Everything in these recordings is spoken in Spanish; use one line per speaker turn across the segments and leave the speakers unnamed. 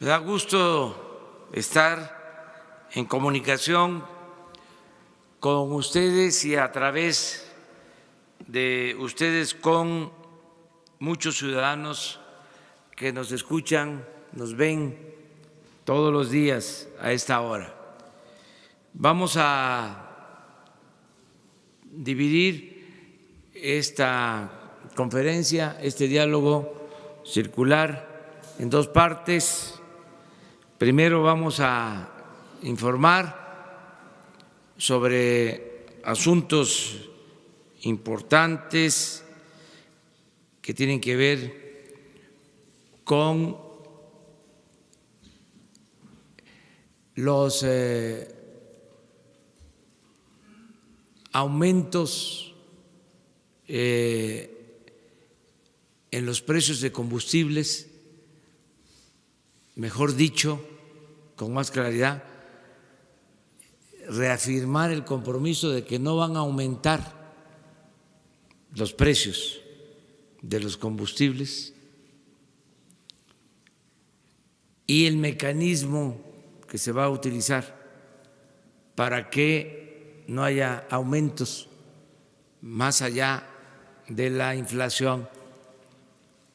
Me da gusto estar en comunicación con ustedes y a través de ustedes con muchos ciudadanos que nos escuchan, nos ven todos los días a esta hora. Vamos a dividir esta conferencia, este diálogo circular en dos partes. Primero vamos a informar sobre asuntos importantes que tienen que ver con los aumentos en los precios de combustibles, mejor dicho, con más claridad, reafirmar el compromiso de que no van a aumentar los precios de los combustibles y el mecanismo que se va a utilizar para que no haya aumentos más allá de la inflación,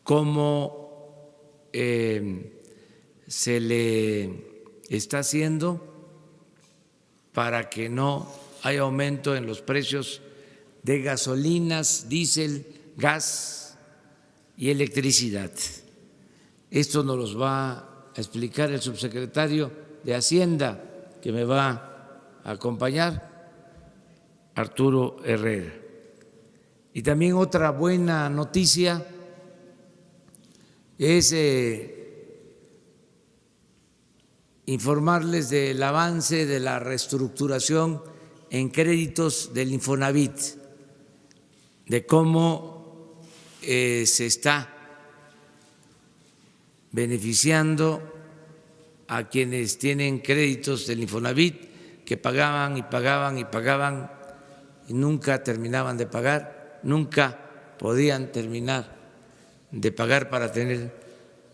como se le está haciendo para que no haya aumento en los precios de gasolinas, diésel, gas y electricidad. Esto nos los va a explicar el subsecretario de Hacienda, que me va a acompañar, Arturo Herrera. Y también otra buena noticia es informarles del avance de la reestructuración en créditos del Infonavit, de cómo se está beneficiando a quienes tienen créditos del Infonavit, que pagaban y pagaban y pagaban y nunca terminaban de pagar, nunca podían terminar de pagar para tener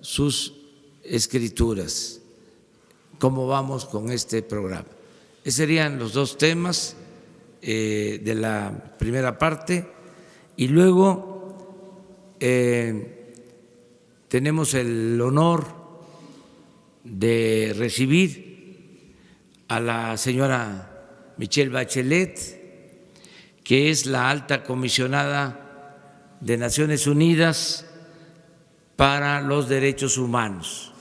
sus escrituras. ¿Cómo vamos con este programa? Esos serían los dos temas de la primera parte. Y luego tenemos el honor de recibir a la señora Michelle Bachelet, que es la alta comisionada de Naciones Unidas para los Derechos Humanos.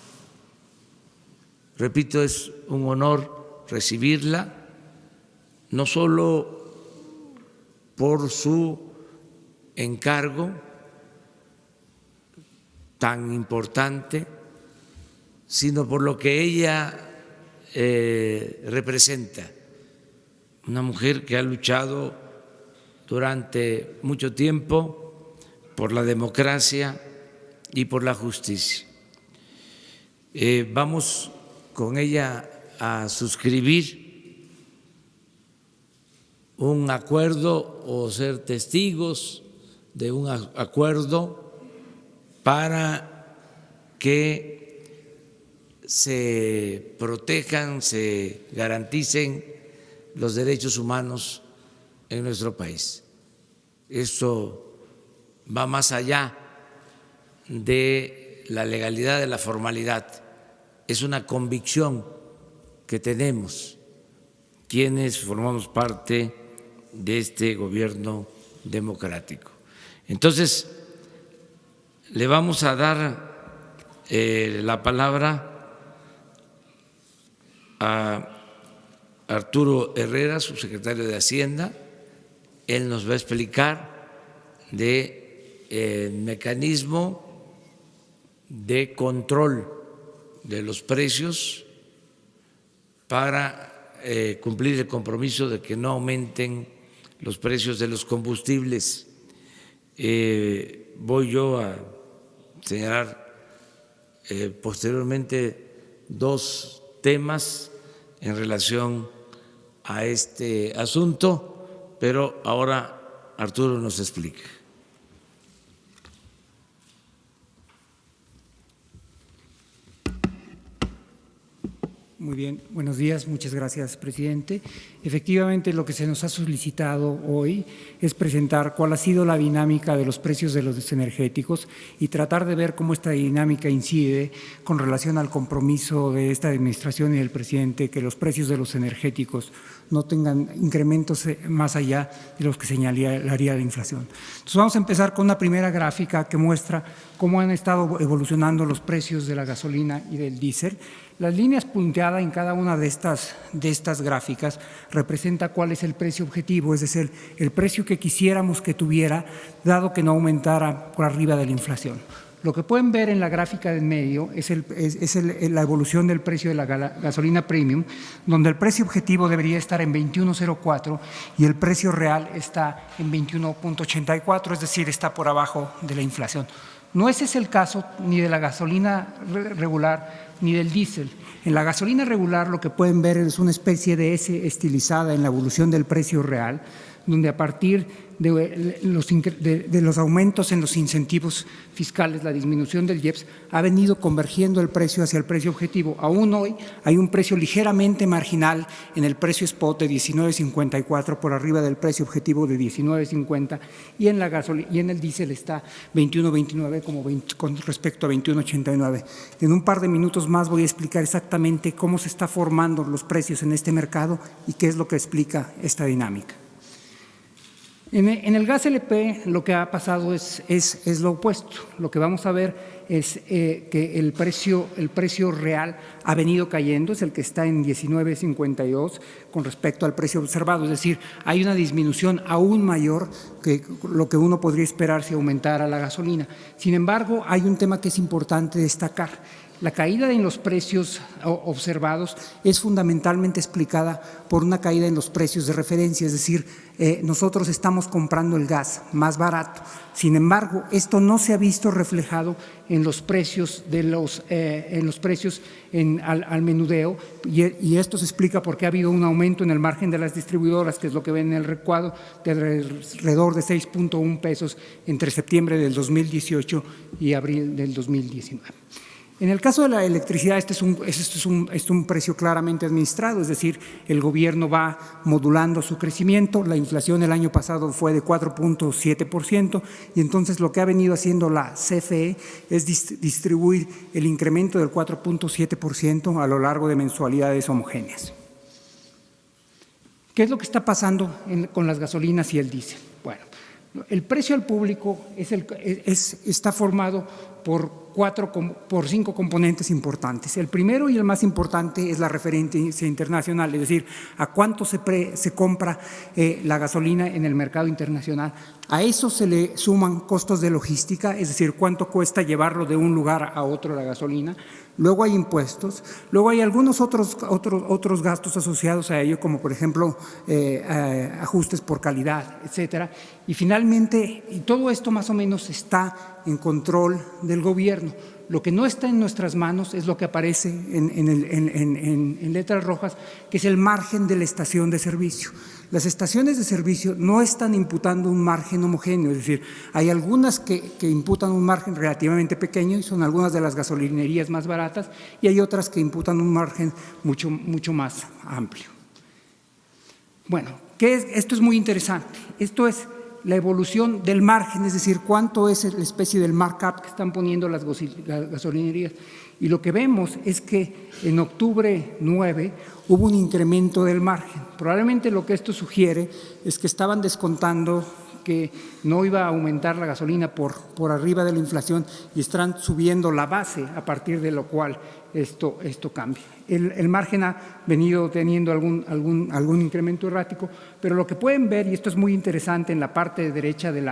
Repito, es un honor recibirla, no solo por su encargo tan importante, sino por lo que ella representa, una mujer que ha luchado durante mucho tiempo por la democracia y por la justicia. Vamos con ella a suscribir un acuerdo o ser testigos de un acuerdo para que se protejan, se garanticen los derechos humanos en nuestro país. Esto va más allá de la legalidad, de la formalidad. Es una convicción que tenemos quienes formamos parte de este gobierno democrático. Entonces, le vamos a dar la palabra a Arturo Herrera, subsecretario de Hacienda. Él nos va a explicar del mecanismo de control de los precios para cumplir el compromiso de que no aumenten los precios de los combustibles. Voy yo a señalar posteriormente dos temas en relación a este asunto, pero ahora Arturo nos explica.
Muy bien, buenos días, muchas gracias, presidente. Efectivamente, lo que se nos ha solicitado hoy es presentar cuál ha sido la dinámica de los precios de los energéticos y tratar de ver cómo esta dinámica incide con relación al compromiso de esta administración y del presidente que los precios de los energéticos no tengan incrementos más allá de los que señalaría la inflación. Entonces, vamos a empezar con una primera gráfica que muestra cómo han estado evolucionando los precios de la gasolina y del diésel. Las líneas punteadas en cada una de estas gráficas representa cuál es el precio objetivo, es decir, el precio que quisiéramos que tuviera, dado que no aumentara por arriba de la inflación. Lo que pueden ver en la gráfica del medio es la evolución del precio de la gasolina premium, donde el precio objetivo debería estar en 21.04 y el precio real está en 21.84, es decir, está por abajo de la inflación. No ese es el caso ni de la gasolina regular ni del diésel. En la gasolina regular lo que pueden ver es una especie de S estilizada en la evolución del precio real, donde a partir de los aumentos en los incentivos fiscales, la disminución del IEPS, ha venido convergiendo el precio hacia el precio objetivo. Aún hoy hay un precio ligeramente marginal en el precio spot de 19.54 por arriba del precio objetivo de 19.50 y en el diésel está 21.29 con respecto a 21.89. En un par de minutos más voy a explicar exactamente cómo se están formando los precios en este mercado y qué es lo que explica esta dinámica. En el gas LP lo que ha pasado es lo opuesto. Lo que vamos a ver es que el precio real ha venido cayendo, es el que está en 19.52 con respecto al precio observado, es decir, hay una disminución aún mayor que lo que uno podría esperar si aumentara la gasolina. Sin embargo, hay un tema que es importante destacar. La caída en los precios observados es fundamentalmente explicada por una caída en los precios de referencia, es decir, nosotros estamos comprando el gas más barato. Sin embargo, esto no se ha visto reflejado en los precios al menudeo y esto se explica porque ha habido un aumento en el margen de las distribuidoras, que es lo que ven en el recuadro, de alrededor de 6.1 pesos entre septiembre del 2018 y abril del 2019. En el caso de la electricidad, este es un precio claramente administrado, es decir, el gobierno va modulando su crecimiento. La inflación el año pasado fue de 4.7% y entonces lo que ha venido haciendo la CFE es distribuir el incremento del 4.7% a lo largo de mensualidades homogéneas. ¿Qué es lo que está pasando con las gasolinas y el diésel? Bueno, el precio al público está formado por 5 componentes importantes. El primero y el más importante es la referencia internacional, es decir, a cuánto se compra la gasolina en el mercado internacional. A eso se le suman costos de logística, es decir, cuánto cuesta llevarlo de un lugar a otro la gasolina. Luego hay impuestos, luego hay algunos otros gastos asociados a ello, como por ejemplo ajustes por calidad, etcétera. Y finalmente, y todo esto más o menos está en control del gobierno. Lo que no está en nuestras manos es lo que aparece en letras rojas, que es el margen de la estación de servicio. Las estaciones de servicio no están imputando un margen homogéneo, es decir, hay algunas que imputan un margen relativamente pequeño y son algunas de las gasolinerías más baratas y hay otras que imputan un margen mucho más amplio. Bueno, esto es muy interesante. Esto es la evolución del margen, es decir, cuánto es la especie del markup que están poniendo las gasolinerías. Y lo que vemos es que en octubre 9 hubo un incremento del margen. Probablemente lo que esto sugiere es que estaban descontando que no iba a aumentar la gasolina por arriba de la inflación y están subiendo la base a partir de lo cual esto cambia. El margen ha venido teniendo algún incremento errático, pero lo que pueden ver, y esto es muy interesante en la parte derecha de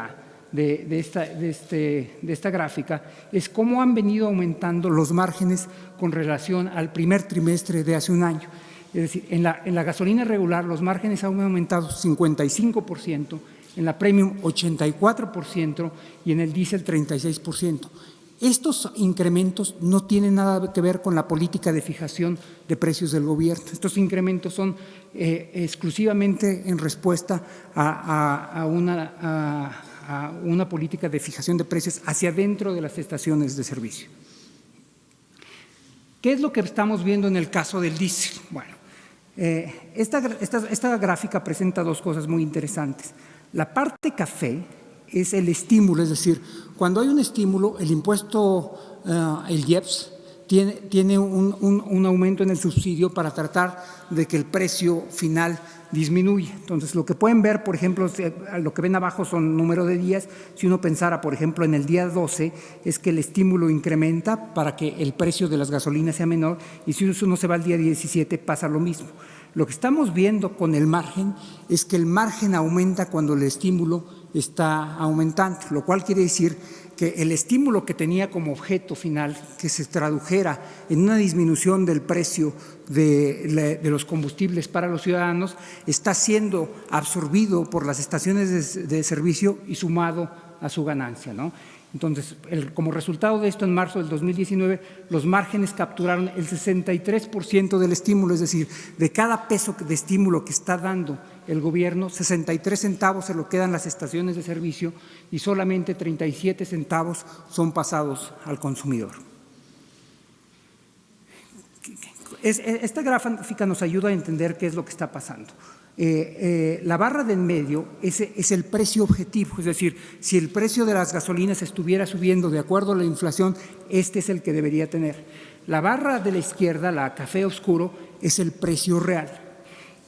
esta gráfica, es cómo han venido aumentando los márgenes con relación al primer trimestre de hace un año. Es decir, en la gasolina regular los márgenes han aumentado 55%, en la premium 84% y en el diésel 36%. Estos incrementos no tienen nada que ver con la política de fijación de precios del gobierno. Estos incrementos son exclusivamente en respuesta a una política de fijación de precios hacia dentro de las estaciones de servicio. ¿Qué es lo que estamos viendo en el caso del diésel? Bueno, esta gráfica presenta dos cosas muy interesantes. La parte café es el estímulo, es decir, cuando hay un estímulo, el impuesto, el IEPS, tiene un aumento en el subsidio para tratar de que el precio final disminuya. Entonces, lo que pueden ver, por ejemplo, lo que ven abajo son número de días. Si uno pensara, por ejemplo, en el día 12, es que el estímulo incrementa para que el precio de las gasolinas sea menor, y si uno se va al día 17, pasa lo mismo. Lo que estamos viendo con el margen es que el margen aumenta cuando el estímulo está aumentando, lo cual quiere decir que el estímulo que tenía como objeto final, que se tradujera en una disminución del precio de los combustibles para los ciudadanos, está siendo absorbido por las estaciones de servicio y sumado a su ganancia, ¿no? Entonces, como resultado de esto, en marzo del 2019, los márgenes capturaron el 63% del estímulo, es decir, de cada peso de estímulo que está dando el gobierno, 63 centavos se lo quedan las estaciones de servicio y solamente 37 centavos son pasados al consumidor. Esta gráfica nos ayuda a entender qué es lo que está pasando. La barra del medio es el precio objetivo, es decir, si el precio de las gasolinas estuviera subiendo de acuerdo a la inflación, este es el que debería tener. La barra de la izquierda, la café oscuro, es el precio real.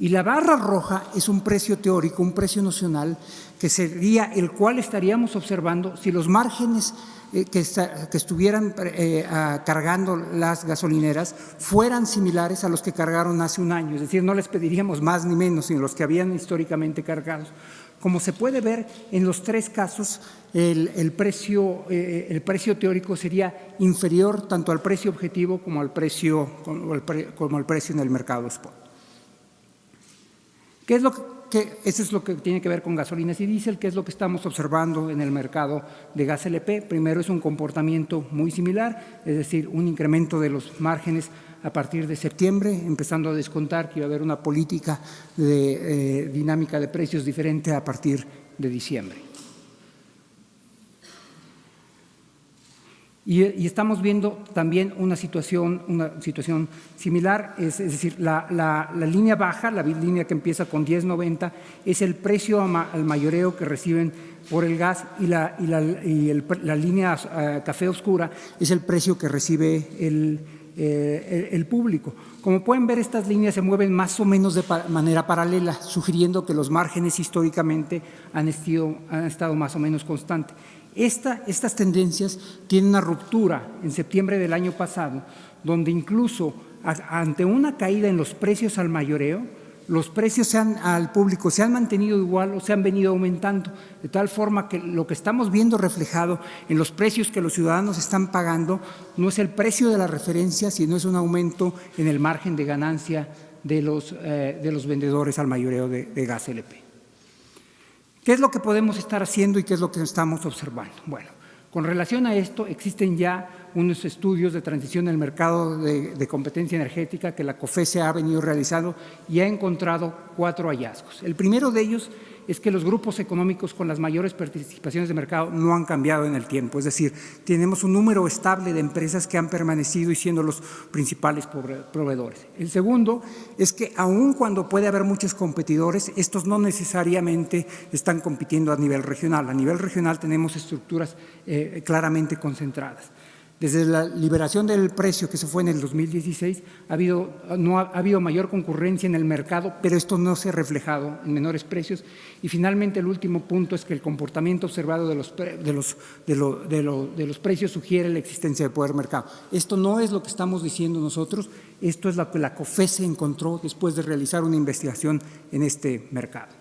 Y la barra roja es un precio teórico, un precio nocional, que sería el cual estaríamos observando si los márgenes que estuvieran cargando las gasolineras fueran similares a los que cargaron hace un año, es decir, no les pediríamos más ni menos, sino los que habían históricamente cargados. Como se puede ver, en los tres casos el precio teórico sería inferior tanto al precio objetivo como al precio en el mercado spot. Eso es lo que tiene que ver con gasolinas y diésel, que es lo que estamos observando en el mercado de gas LP. Primero, es un comportamiento muy similar, es decir, un incremento de los márgenes a partir de septiembre, empezando a descontar que iba a haber una política de dinámica de precios diferente a partir de diciembre. Y estamos viendo también una situación similar, es decir, la línea baja, la línea que empieza con 10.90, es el precio al mayoreo que reciben por el gas, y la línea café oscura es el precio que recibe el público. Como pueden ver, estas líneas se mueven más o menos de manera paralela, sugiriendo que los márgenes históricamente han estado más o menos constantes. Estas tendencias tienen una ruptura en septiembre del año pasado, donde incluso ante una caída en los precios al mayoreo, los precios al público se han mantenido igual o se han venido aumentando, de tal forma que lo que estamos viendo reflejado en los precios que los ciudadanos están pagando no es el precio de la referencia, sino es un aumento en el margen de ganancia de los vendedores al mayoreo de gas LP. ¿Qué es lo que podemos estar haciendo y qué es lo que estamos observando? Bueno, con relación a esto, existen ya unos estudios de transición en el mercado de competencia energética que la COFECE ha venido realizando y ha encontrado 4 hallazgos. El primero de ellos es que los grupos económicos con las mayores participaciones de mercado no han cambiado en el tiempo, es decir, tenemos un número estable de empresas que han permanecido y siendo los principales proveedores. El segundo es que aun cuando puede haber muchos competidores, estos no necesariamente están compitiendo a nivel regional. A nivel regional tenemos estructuras claramente concentradas. Desde la liberación del precio, que se fue en el 2016, ha habido mayor concurrencia en el mercado, pero esto no se ha reflejado en menores precios. Y finalmente, el último punto es que el comportamiento observado de los precios sugiere la existencia de poder mercado. Esto no es lo que estamos diciendo nosotros, esto es lo que la COFECE encontró después de realizar una investigación en este mercado.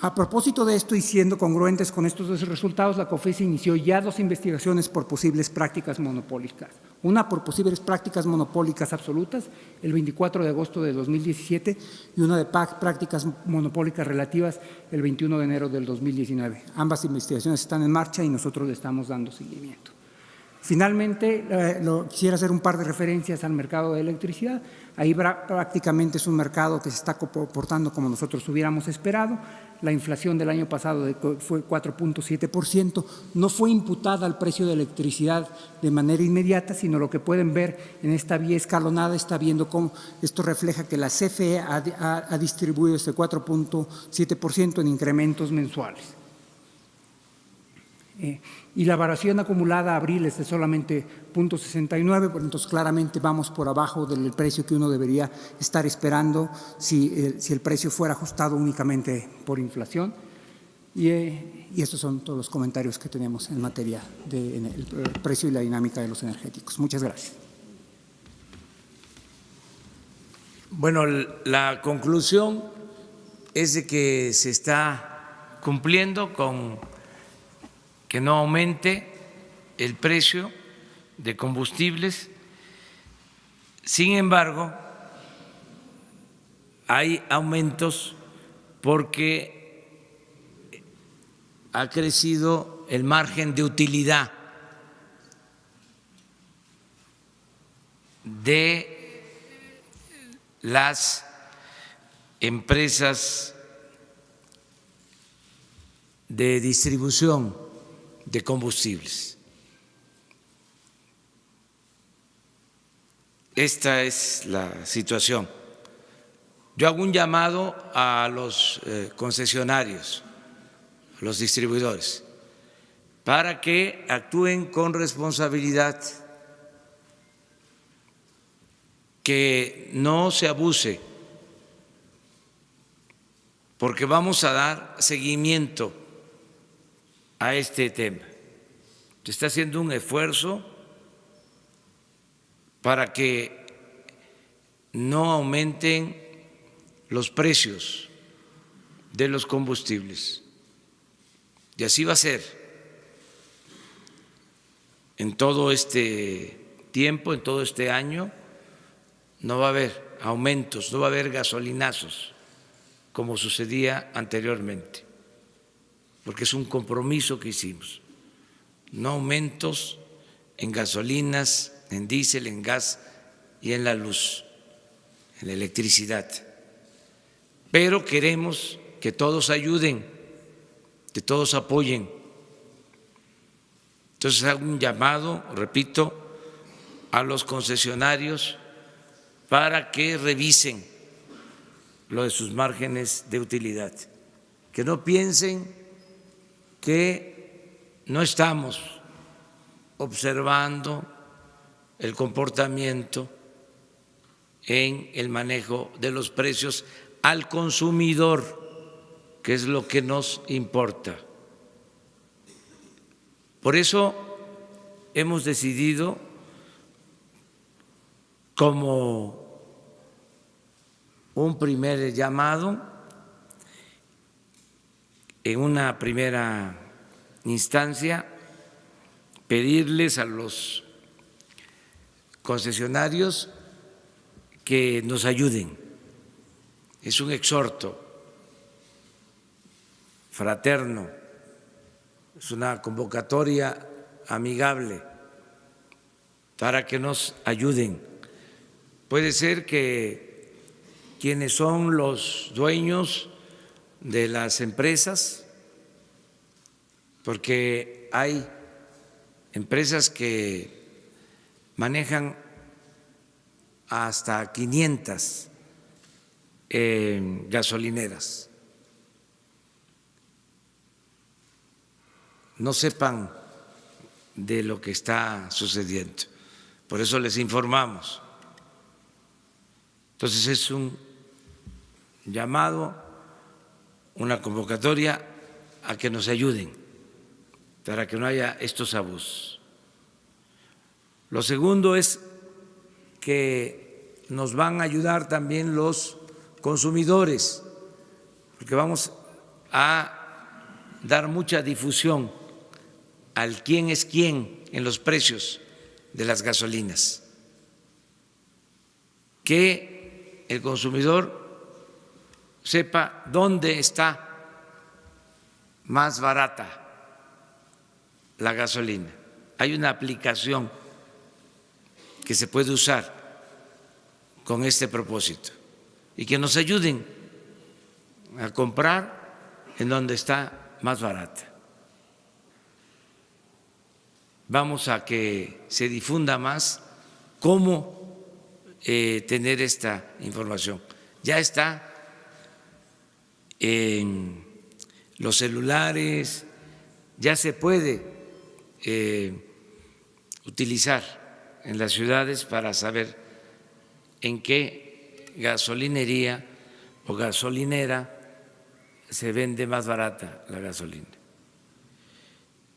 A propósito de esto y siendo congruentes con estos dos resultados, la COFECE inició ya 2 investigaciones por posibles prácticas monopólicas. Una por posibles prácticas monopólicas absolutas, el 24 de agosto de 2017, y una de prácticas monopólicas relativas, el 21 de enero del 2019. Ambas investigaciones están en marcha y nosotros le estamos dando seguimiento. Finalmente, quisiera hacer un par de referencias al mercado de electricidad. Ahí prácticamente es un mercado que se está comportando como nosotros hubiéramos esperado. La inflación del año pasado fue 4.7%. No fue imputada al precio de electricidad de manera inmediata, sino lo que pueden ver en esta vía escalonada, está viendo cómo esto refleja que la CFE ha distribuido este 4.7% en incrementos mensuales. Y la variación acumulada a abril es de solamente 0.69, entonces claramente vamos por abajo del precio que uno debería estar esperando si el precio fuera ajustado únicamente por inflación. Y estos son todos los comentarios que tenemos en materia del precio y la dinámica de los energéticos. Muchas gracias.
Bueno, la conclusión es de que se está cumpliendo con que no aumente el precio de combustibles. Sin embargo, hay aumentos porque ha crecido el margen de utilidad de las empresas de distribución de combustibles. Esta es la situación. Yo hago un llamado a los concesionarios, a los distribuidores, para que actúen con responsabilidad, que no se abuse, porque vamos a dar seguimiento a este tema. Se está haciendo un esfuerzo para que no aumenten los precios de los combustibles. Y así va a ser en todo este tiempo, en todo este año. No va a haber aumentos, no va a haber gasolinazos como sucedía anteriormente, porque es un compromiso que hicimos. No aumentos en gasolinas, en diésel, en gas y en la luz, en la electricidad. Pero queremos que todos ayuden, que todos apoyen. Entonces hago un llamado, repito, a los concesionarios para que revisen lo de sus márgenes de utilidad, que no piensen que no estamos observando el comportamiento en el manejo de los precios al consumidor, que es lo que nos importa. Por eso hemos decidido, como un primer llamado, en una primera instancia, pedirles a los concesionarios que nos ayuden. Es un exhorto fraterno, es una convocatoria amigable para que nos ayuden. Puede ser que quienes son los dueños de las empresas, porque hay empresas que manejan hasta 500 gasolineras, no sepan de lo que está sucediendo. Por eso les informamos. Entonces es un llamado, una convocatoria a que nos ayuden para que no haya estos abusos. Lo segundo es que nos van a ayudar también los consumidores, porque vamos a dar mucha difusión al quién es quién en los precios de las gasolinas, que el consumidor sepa dónde está más barata la gasolina, hay una aplicación que se puede usar con este propósito y que nos ayuden a comprar en donde está más barata. Vamos a que se difunda más cómo tener esta información. Ya está en los celulares, ya se puede utilizar en las ciudades para saber en qué gasolinería o gasolinera se vende más barata la gasolina.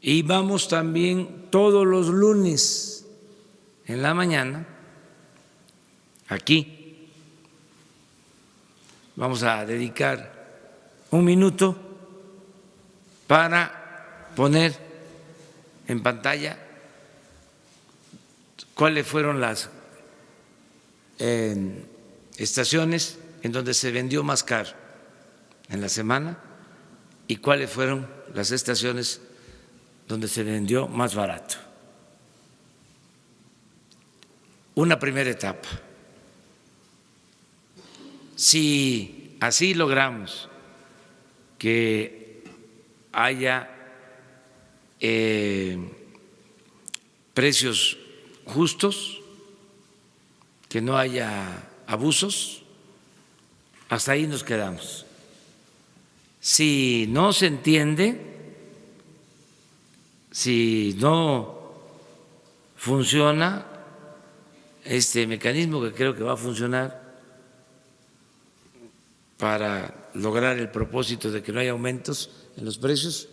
Y vamos también todos los lunes en la mañana, aquí, vamos a dedicar un minuto para poner en pantalla cuáles fueron las estaciones en donde se vendió más caro en la semana y cuáles fueron las estaciones donde se vendió más barato. Una primera etapa. Si así logramos que haya precios justos, que no haya abusos, hasta ahí nos quedamos. Si no se entiende, si no funciona este mecanismo, que creo que va a funcionar para lograr el propósito de que no haya aumentos en los precios,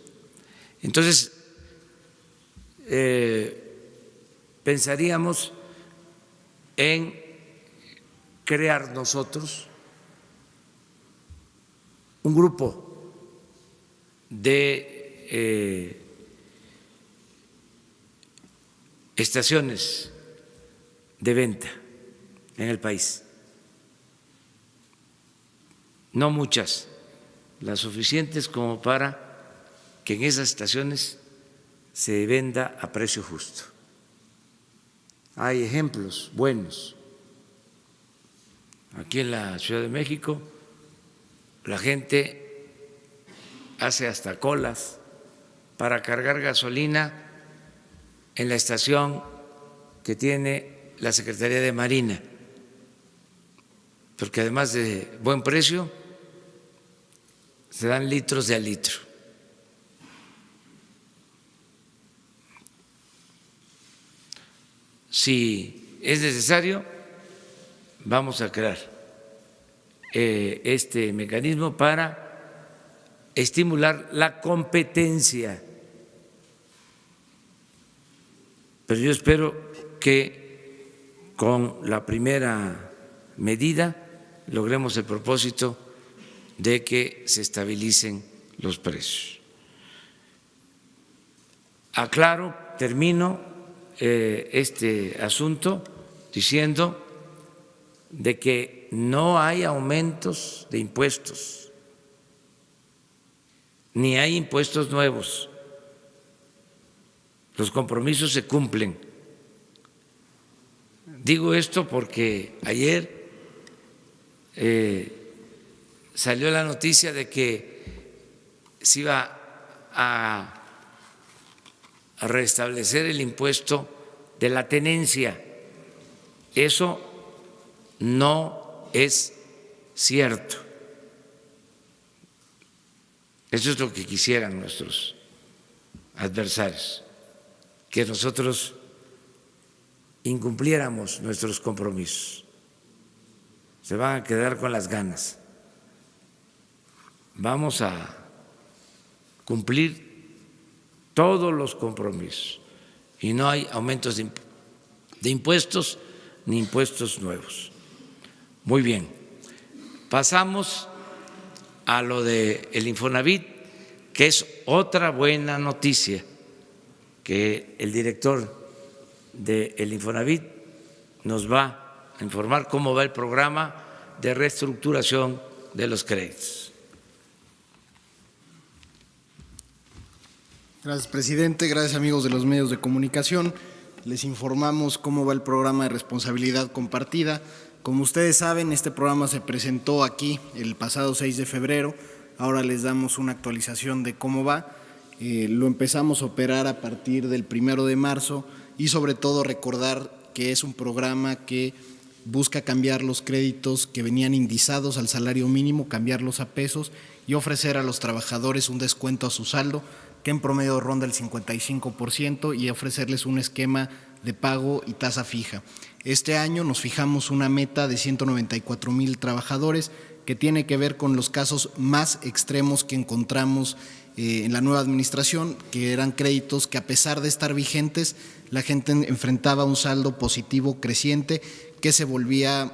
entonces pensaríamos en crear nosotros un grupo de estaciones de venta en el país. No muchas, las suficientes como para que en esas estaciones se venda a precio justo. Hay ejemplos buenos. Aquí en la Ciudad de México la gente hace hasta colas para cargar gasolina en la estación que tiene la Secretaría de Marina, porque además de buen precio, se dan litros de a litro. Si es necesario, vamos a crear este mecanismo para estimular la competencia. Pero yo espero que con la primera medida logremos el propósito de que se estabilicen los precios. Aclaro, termino este asunto diciendo de que no hay aumentos de impuestos, ni hay impuestos nuevos. Los compromisos se cumplen. Digo esto porque ayer salió la noticia de que se iba a restablecer el impuesto de la tenencia. Eso no es cierto. Eso es lo que quisieran nuestros adversarios, que nosotros incumpliéramos nuestros compromisos. Se van a quedar con las ganas. Vamos a cumplir todos los compromisos y no hay aumentos de impuestos ni impuestos nuevos. Muy bien, pasamos a lo del Infonavit, que es otra buena noticia, que el director del Infonavit nos va a informar cómo va el programa de reestructuración de los créditos.
Gracias, presidente. Gracias, amigos de los medios de comunicación. Les informamos cómo va el programa de responsabilidad compartida. Como ustedes saben, este programa se presentó aquí el pasado 6 de febrero. Ahora les damos una actualización de cómo va. Lo empezamos a operar a partir del 1 de marzo y sobre todo recordar que es un programa que busca cambiar los créditos que venían indizados al salario mínimo, cambiarlos a pesos y ofrecer a los trabajadores un descuento a su saldo que en promedio ronda el 55% y ofrecerles un esquema de pago y tasa fija. Este año nos fijamos una meta de 194,000 trabajadores que tiene que ver con los casos más extremos que encontramos en la nueva administración, que eran créditos que a pesar de estar vigentes, la gente enfrentaba un saldo positivo creciente que se volvía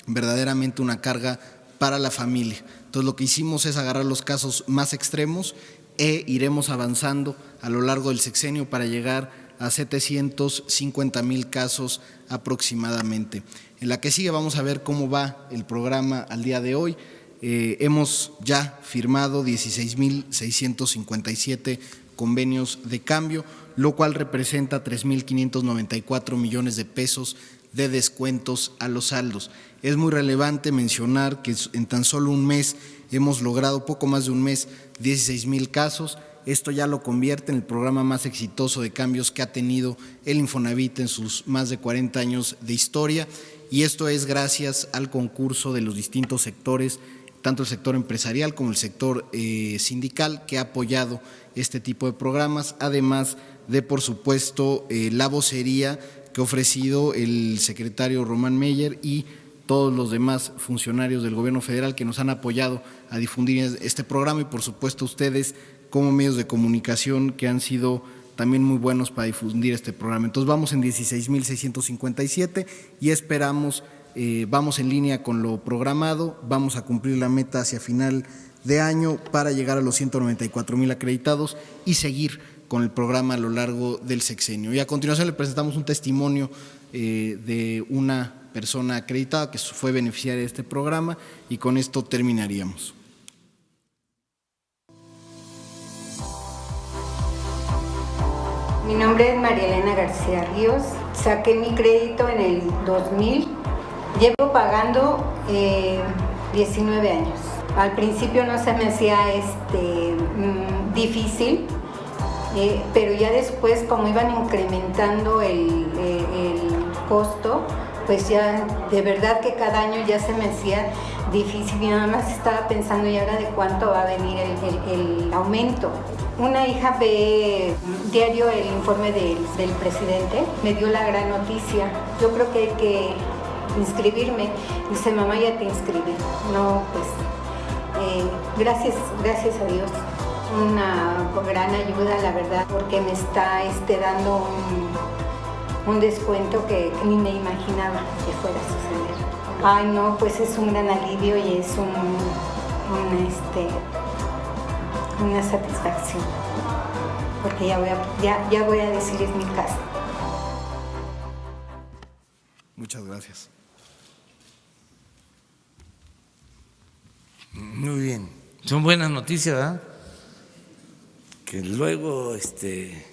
verdaderamente una carga para la familia. Entonces lo que hicimos es agarrar los casos más extremos e iremos avanzando a lo largo del sexenio para llegar a 750,000 casos aproximadamente. En la que sigue vamos a ver cómo va el programa al día de hoy. Hemos ya firmado 16,657 convenios de cambio, lo cual representa 3,594 millones de pesos de descuentos a los saldos. Es muy relevante mencionar que en tan solo un mes hemos logrado, poco más de un mes, 16,000 casos. Esto ya lo convierte en el programa más exitoso de cambios que ha tenido el Infonavit en sus más de 40 años de historia, y esto es gracias al concurso de los distintos sectores, tanto el sector empresarial como el sector sindical, que ha apoyado este tipo de programas, además de, por supuesto, la vocería que ha ofrecido el secretario Román Meyer y todos los demás funcionarios del gobierno federal que nos han apoyado a difundir este programa, y por supuesto ustedes como medios de comunicación que han sido también muy buenos para difundir este programa. Entonces vamos en 16,657 y esperamos, vamos en línea con lo programado, vamos a cumplir la meta hacia final de año para llegar a los 194,000 acreditados y seguir con el programa a lo largo del sexenio. Y a continuación le presentamos un testimonio de una persona acreditada que fue beneficiaria de este programa, y con esto terminaríamos.
Mi nombre es María Elena García Ríos, saqué mi crédito en el 2000, llevo pagando 19 años. Al principio no se me hacía difícil, pero ya después, como iban incrementando el costo, pues ya de verdad que cada año ya se me hacía difícil. Yo nada más estaba pensando ya ahora de cuánto va a venir el aumento. Una hija ve diario el informe del presidente, me dio la gran noticia. Yo creo que hay que inscribirme. Dice, mamá, ya te inscribí. No, pues gracias a Dios. Una gran ayuda, la verdad, porque me está dando un descuento que ni me imaginaba que fuera a suceder. Ay, no, pues es un gran alivio y es una satisfacción, porque ya voy a decir es mi casa.
Muchas gracias.
Muy bien, son buenas noticias, ¿verdad? Que luego se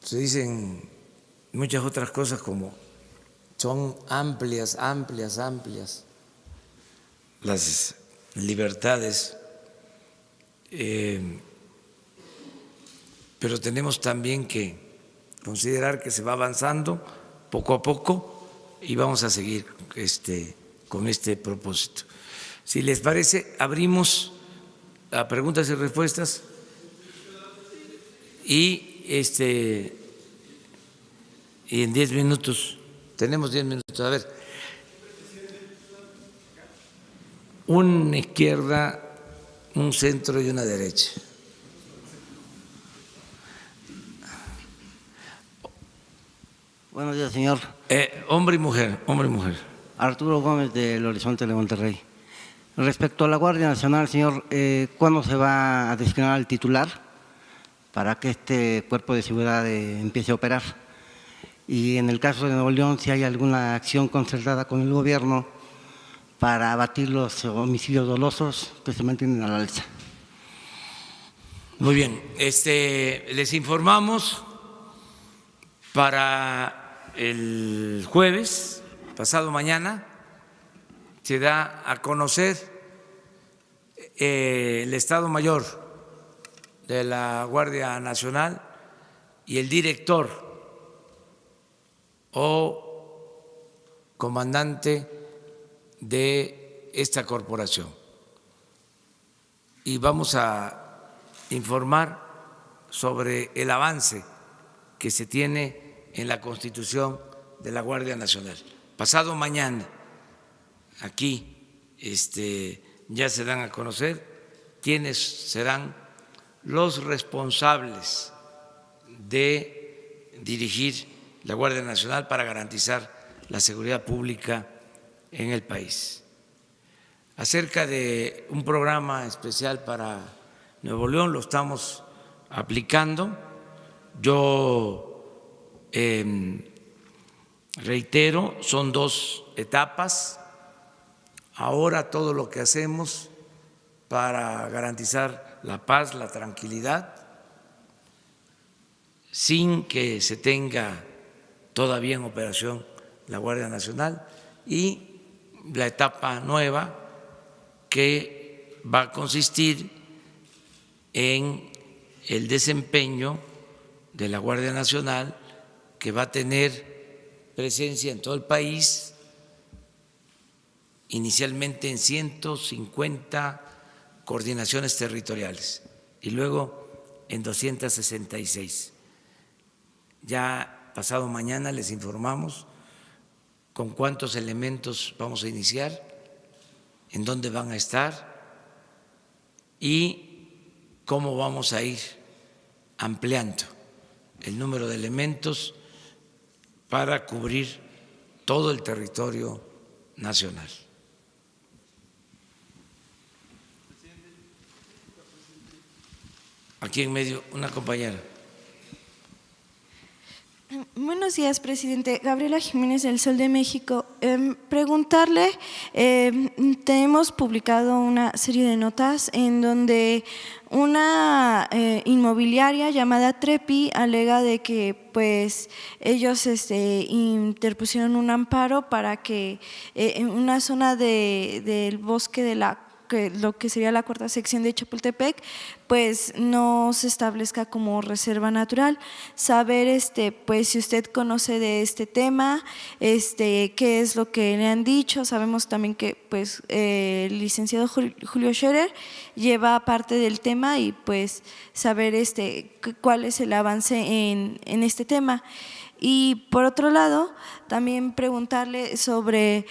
dicen muchas otras cosas como son amplias las libertades, pero tenemos también que considerar que se va avanzando poco a poco y vamos a seguir con este propósito. Si les parece, abrimos a preguntas y respuestas y en 10 minutos, tenemos 10 minutos, a ver, una izquierda, un centro y una derecha.
Buenos días, señor.
Hombre y mujer, hombre y mujer.
Arturo Gómez del Horizonte de Monterrey. Respecto a la Guardia Nacional, señor, ¿cuándo se va a designar al titular para que este cuerpo de seguridad empiece a operar? Y en el caso de Nuevo León, si hay alguna acción concertada con el gobierno para abatir los homicidios dolosos que se mantienen a la alza.
Muy bien, les informamos para el jueves, pasado mañana, se da a conocer el Estado Mayor de la Guardia Nacional y el director o comandante de esta corporación. Y vamos a informar sobre el avance que se tiene en la constitución de la Guardia Nacional. Pasado mañana, aquí ya se dan a conocer quiénes serán los responsables de dirigir la Guardia Nacional para garantizar la seguridad pública en el país. Acerca de un programa especial para Nuevo León, lo estamos aplicando. Yo reitero, son 2 etapas. Ahora todo lo que hacemos para garantizar la paz, la tranquilidad, sin que se tenga todavía en operación la Guardia Nacional, y la etapa nueva que va a consistir en el desempeño de la Guardia Nacional, que va a tener presencia en todo el país, inicialmente en 150 coordinaciones territoriales y luego en 266. Ya pasado mañana les informamos con cuántos elementos vamos a iniciar, en dónde van a estar y cómo vamos a ir ampliando el número de elementos para cubrir todo el territorio nacional. Aquí en medio, una compañera.
Buenos días, presidente. Gabriela Jiménez del Sol de México. Preguntarle, tenemos publicado una serie de notas en donde una inmobiliaria llamada Trepi alega de que pues ellos interpusieron un amparo para que en una zona del bosque de lo que sería la 4ª sección de Chapultepec, pues no se establezca como reserva natural. Saber pues si usted conoce de este tema, qué es lo que le han dicho. Sabemos también que pues el licenciado Julio Scherer lleva parte del tema y pues saber cuál es el avance en este tema. Y por otro lado, también preguntarle sobre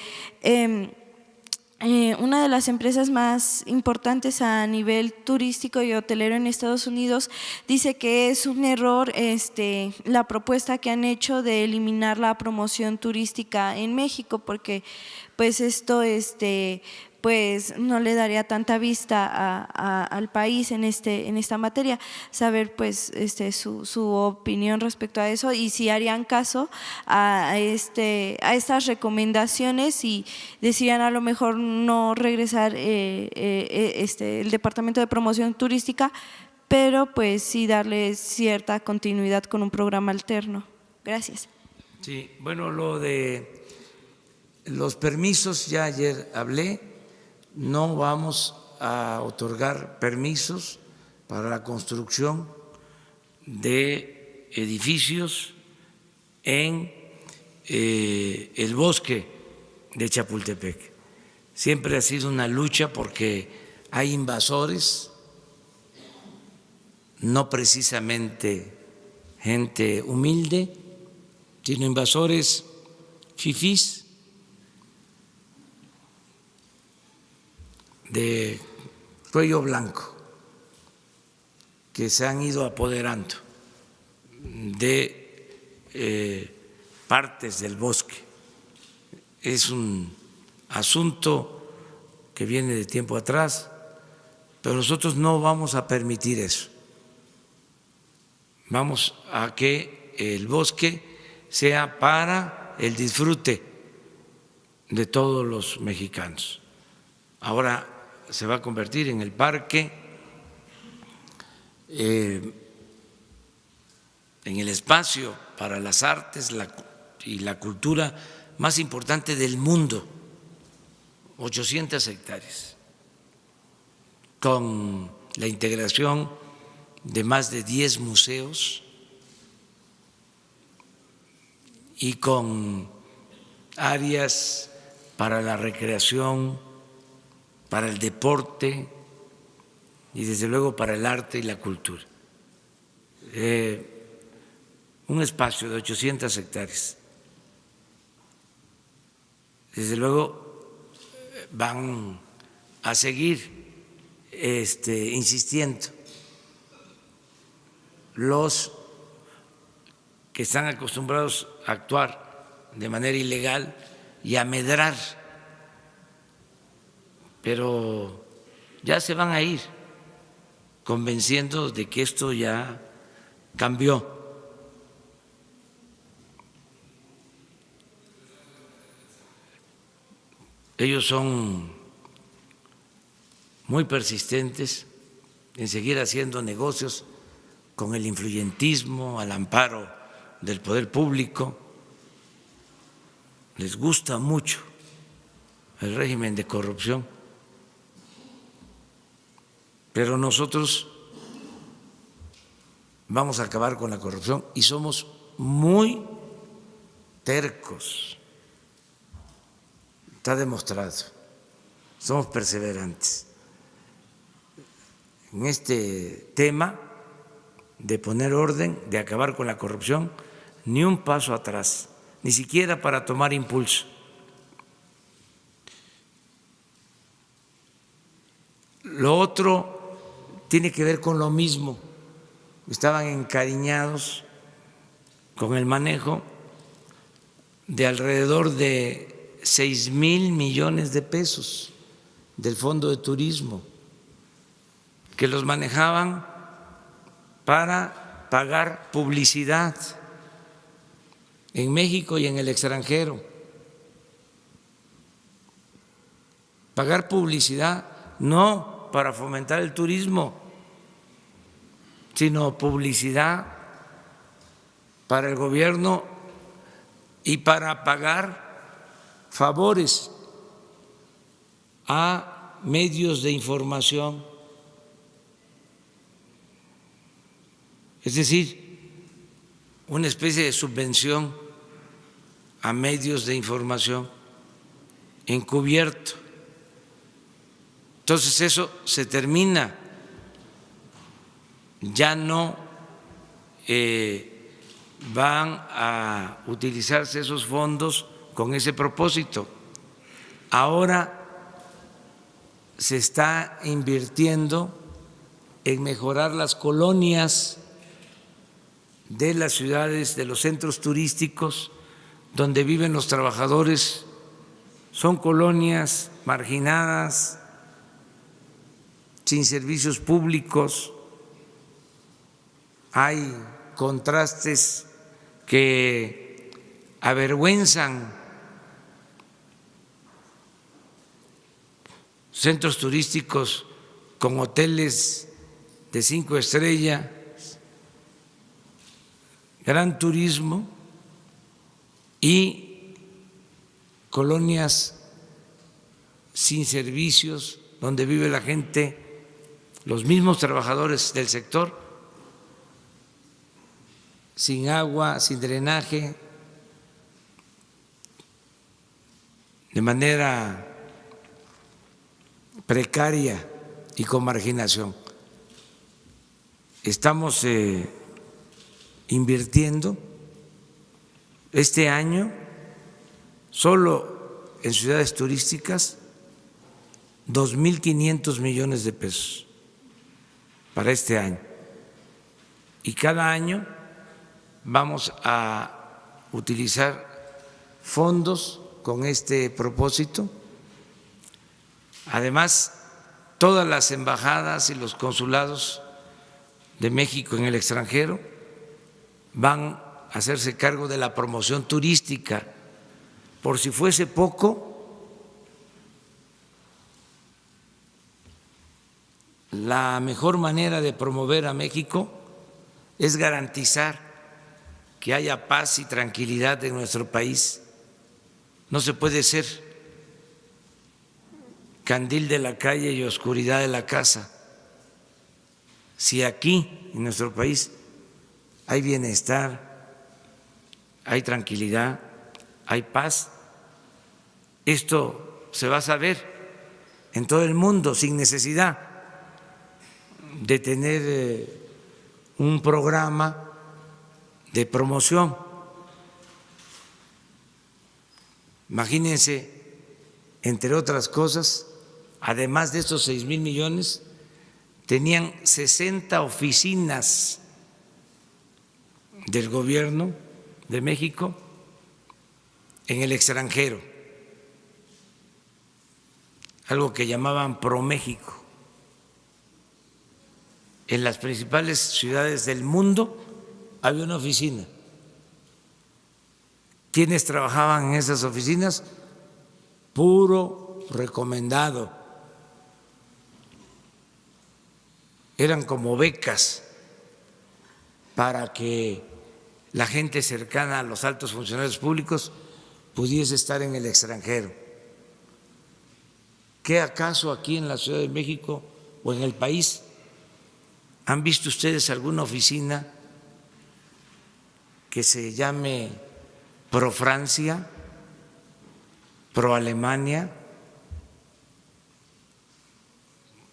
una de las empresas más importantes a nivel turístico y hotelero en Estados Unidos dice que es un error la propuesta que han hecho de eliminar la promoción turística en México, porque pues esto pues no le daría tanta vista al país en esta materia. Saber pues su opinión respecto a eso y si harían caso a estas recomendaciones y decidirían a lo mejor no regresar el Departamento de Promoción Turística, pero pues sí darle cierta continuidad con un programa alterno. Gracias.
Sí, bueno, lo de los permisos, ya ayer hablé. No vamos a otorgar permisos para la construcción de edificios en el bosque de Chapultepec. Siempre ha sido una lucha porque hay invasores, no precisamente gente humilde, sino invasores fifís, de cuello blanco, que se han ido apoderando de partes del bosque. Es un asunto que viene de tiempo atrás, pero nosotros no vamos a permitir eso. Vamos a que el bosque sea para el disfrute de todos los mexicanos. Ahora se va a convertir en el parque en el espacio para las artes y la cultura más importante del mundo, 800 hectáreas, con la integración de más de 10 museos y con áreas para la recreación, para el deporte y desde luego para el arte y la cultura. Un espacio de 800 hectáreas. Desde luego van a seguir insistiendo los que están acostumbrados a actuar de manera ilegal y a medrar, pero ya se van a ir convenciendo de que esto ya cambió. Ellos son muy persistentes en seguir haciendo negocios con el influyentismo, al amparo del poder público. Les gusta mucho el régimen de corrupción, pero nosotros vamos a acabar con la corrupción y somos muy tercos. Está demostrado, somos perseverantes. En este tema de poner orden, de acabar con la corrupción, ni un paso atrás, ni siquiera para tomar impulso. Lo otro tiene que ver con lo mismo. Estaban encariñados con el manejo de alrededor de 6,000 millones de pesos del Fondo de Turismo, que los manejaban para pagar publicidad en México y en el extranjero. Pagar publicidad no para fomentar el turismo, sino publicidad para el gobierno y para pagar favores a medios de información. Es decir, una especie de subvención a medios de información encubierto. Entonces eso se termina, ya no van a utilizarse esos fondos con ese propósito. Ahora se está invirtiendo en mejorar las colonias de las ciudades, de los centros turísticos donde viven los trabajadores. Son colonias marginadas, sin servicios públicos, hay contrastes que avergüenzan. Centros turísticos con hoteles de 5 estrellas, gran turismo, y colonias sin servicios donde vive la gente, los mismos trabajadores del sector, sin agua, sin drenaje, de manera precaria y con marginación. Estamos invirtiendo este año solo en ciudades turísticas 2.500 millones de pesos para este año. Y cada año vamos a utilizar fondos con este propósito. Además, todas las embajadas y los consulados de México en el extranjero van a hacerse cargo de la promoción turística. Por si fuese poco, la mejor manera de promover a México es garantizar que haya paz y tranquilidad en nuestro país. No se puede ser candil de la calle y oscuridad de la casa. Si aquí, en nuestro país, hay bienestar, hay tranquilidad, hay paz, esto se va a saber en todo el mundo sin necesidad de tener un programa de promoción. Imagínense, entre otras cosas, además de estos 6,000 millones, tenían 60 oficinas del gobierno de México en el extranjero, algo que llamaban ProMéxico. En las principales ciudades del mundo había una oficina. ¿Quiénes trabajaban en esas oficinas? Puro recomendado. Eran como becas para que la gente cercana a los altos funcionarios públicos pudiese estar en el extranjero. ¿Qué acaso aquí en la Ciudad de México o en el país han visto ustedes alguna oficina que se llame Pro Francia, Pro Alemania,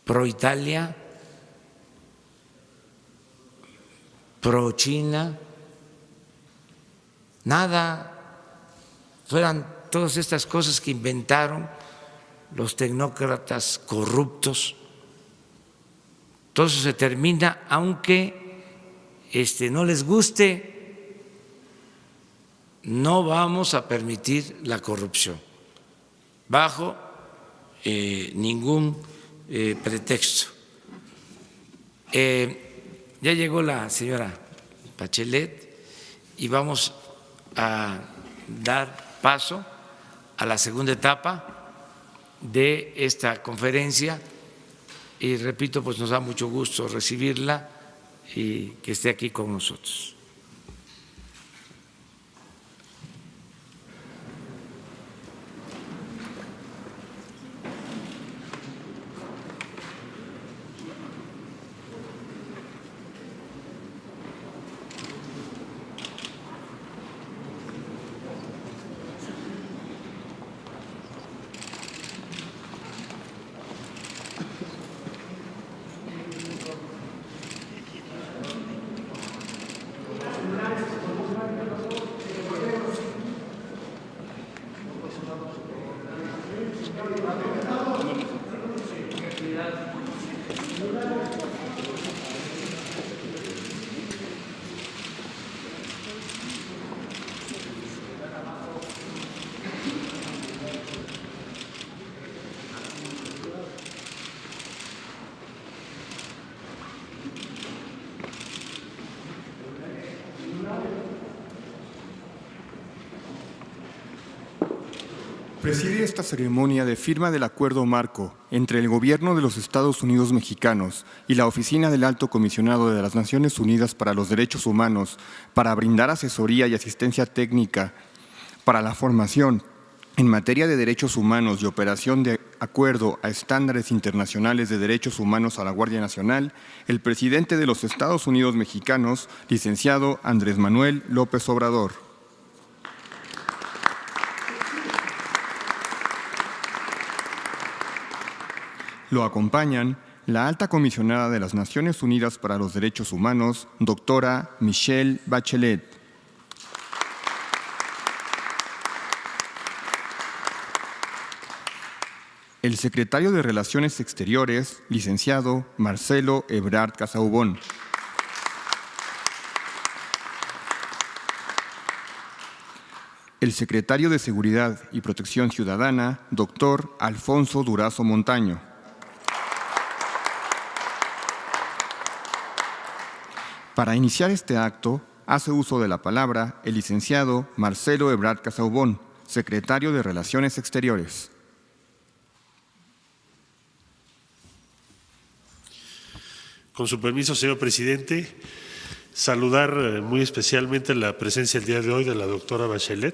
Pro Italia, Pro China? Nada. Fueran todas estas cosas que inventaron los tecnócratas corruptos. Todo eso se termina, aunque no les guste, no vamos a permitir la corrupción bajo ningún pretexto. Ya llegó la señora Bachelet y vamos a dar paso a la segunda etapa de esta conferencia. Y repito, pues nos da mucho gusto recibirla y que esté aquí con nosotros.
Preside esta ceremonia de firma del Acuerdo Marco entre el Gobierno de los Estados Unidos Mexicanos y la Oficina del Alto Comisionado de las Naciones Unidas para los Derechos Humanos para brindar asesoría y asistencia técnica para la formación en materia de derechos humanos y operación de acuerdo a estándares internacionales de derechos humanos a la Guardia Nacional, el presidente de los Estados Unidos Mexicanos, licenciado Andrés Manuel López Obrador. Lo acompañan la alta comisionada de las Naciones Unidas para los Derechos Humanos, doctora Michelle Bachelet. El secretario de Relaciones Exteriores, licenciado Marcelo Ebrard Casaubon. El secretario de Seguridad y Protección Ciudadana, doctor Alfonso Durazo Montaño. Para iniciar este acto, hace uso de la palabra el licenciado Marcelo Ebrard Casaubon, secretario de Relaciones Exteriores.
Con su permiso, señor presidente, saludar muy especialmente la presencia el día de hoy de la doctora Bachelet,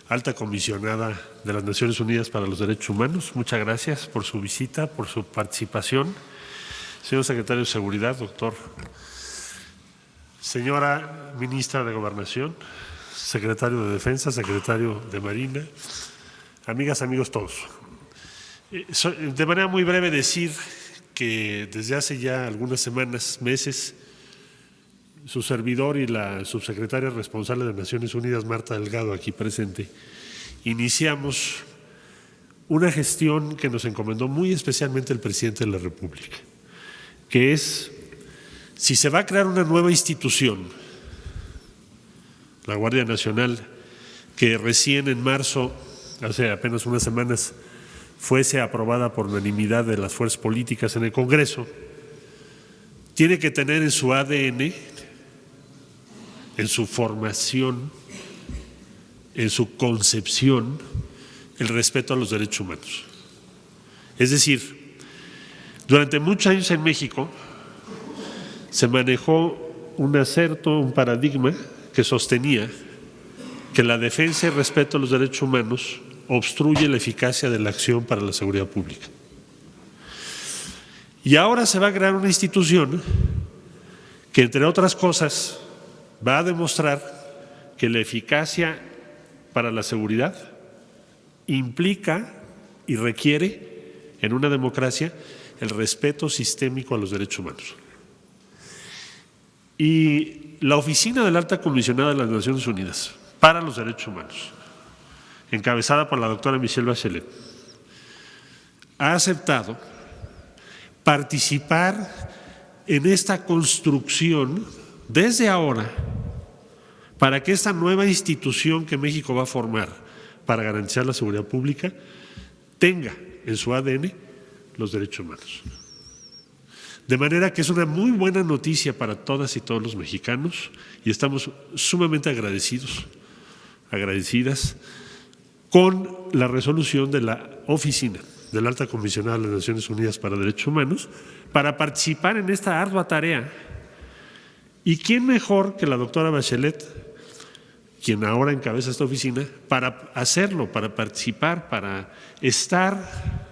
alta comisionada de las Naciones Unidas para los Derechos Humanos. Muchas gracias por su visita, por su participación. Señor secretario de Seguridad, doctor. Señora ministra de Gobernación, secretario de Defensa, secretario de Marina, amigas, amigos todos. De manera muy breve decir que desde hace ya algunas semanas, meses, su servidor y la subsecretaria responsable de Naciones Unidas, Marta Delgado, aquí presente, iniciamos una gestión que nos encomendó muy especialmente el presidente de la República, que es, si se va a crear una nueva institución, la Guardia Nacional, que recién en marzo, hace apenas unas semanas, fuese aprobada por unanimidad de las fuerzas políticas en el Congreso, tiene que tener en su ADN, en su formación, en su concepción, el respeto a los derechos humanos. Es decir, durante muchos años en México se manejó un acerto, un paradigma que sostenía que la defensa y respeto a los derechos humanos obstruye la eficacia de la acción para la seguridad pública. Y ahora se va a crear una institución que, entre otras cosas, va a demostrar que la eficacia para la seguridad implica y requiere en una democracia el respeto sistémico a los derechos humanos. Y la Oficina de la Alta Comisionada de las Naciones Unidas para los Derechos Humanos, encabezada por la doctora Michelle Bachelet, ha aceptado participar en esta construcción desde ahora para que esta nueva institución que México va a formar para garantizar la seguridad pública tenga en su ADN los derechos humanos. De manera que es una muy buena noticia para todas y todos los mexicanos y estamos sumamente agradecidas con la resolución de la Oficina de la Alta Comisionada de las Naciones Unidas para Derechos Humanos para participar en esta ardua tarea. ¿Y quién mejor que la doctora Bachelet, quien ahora encabeza esta oficina, para hacerlo, para participar, para estar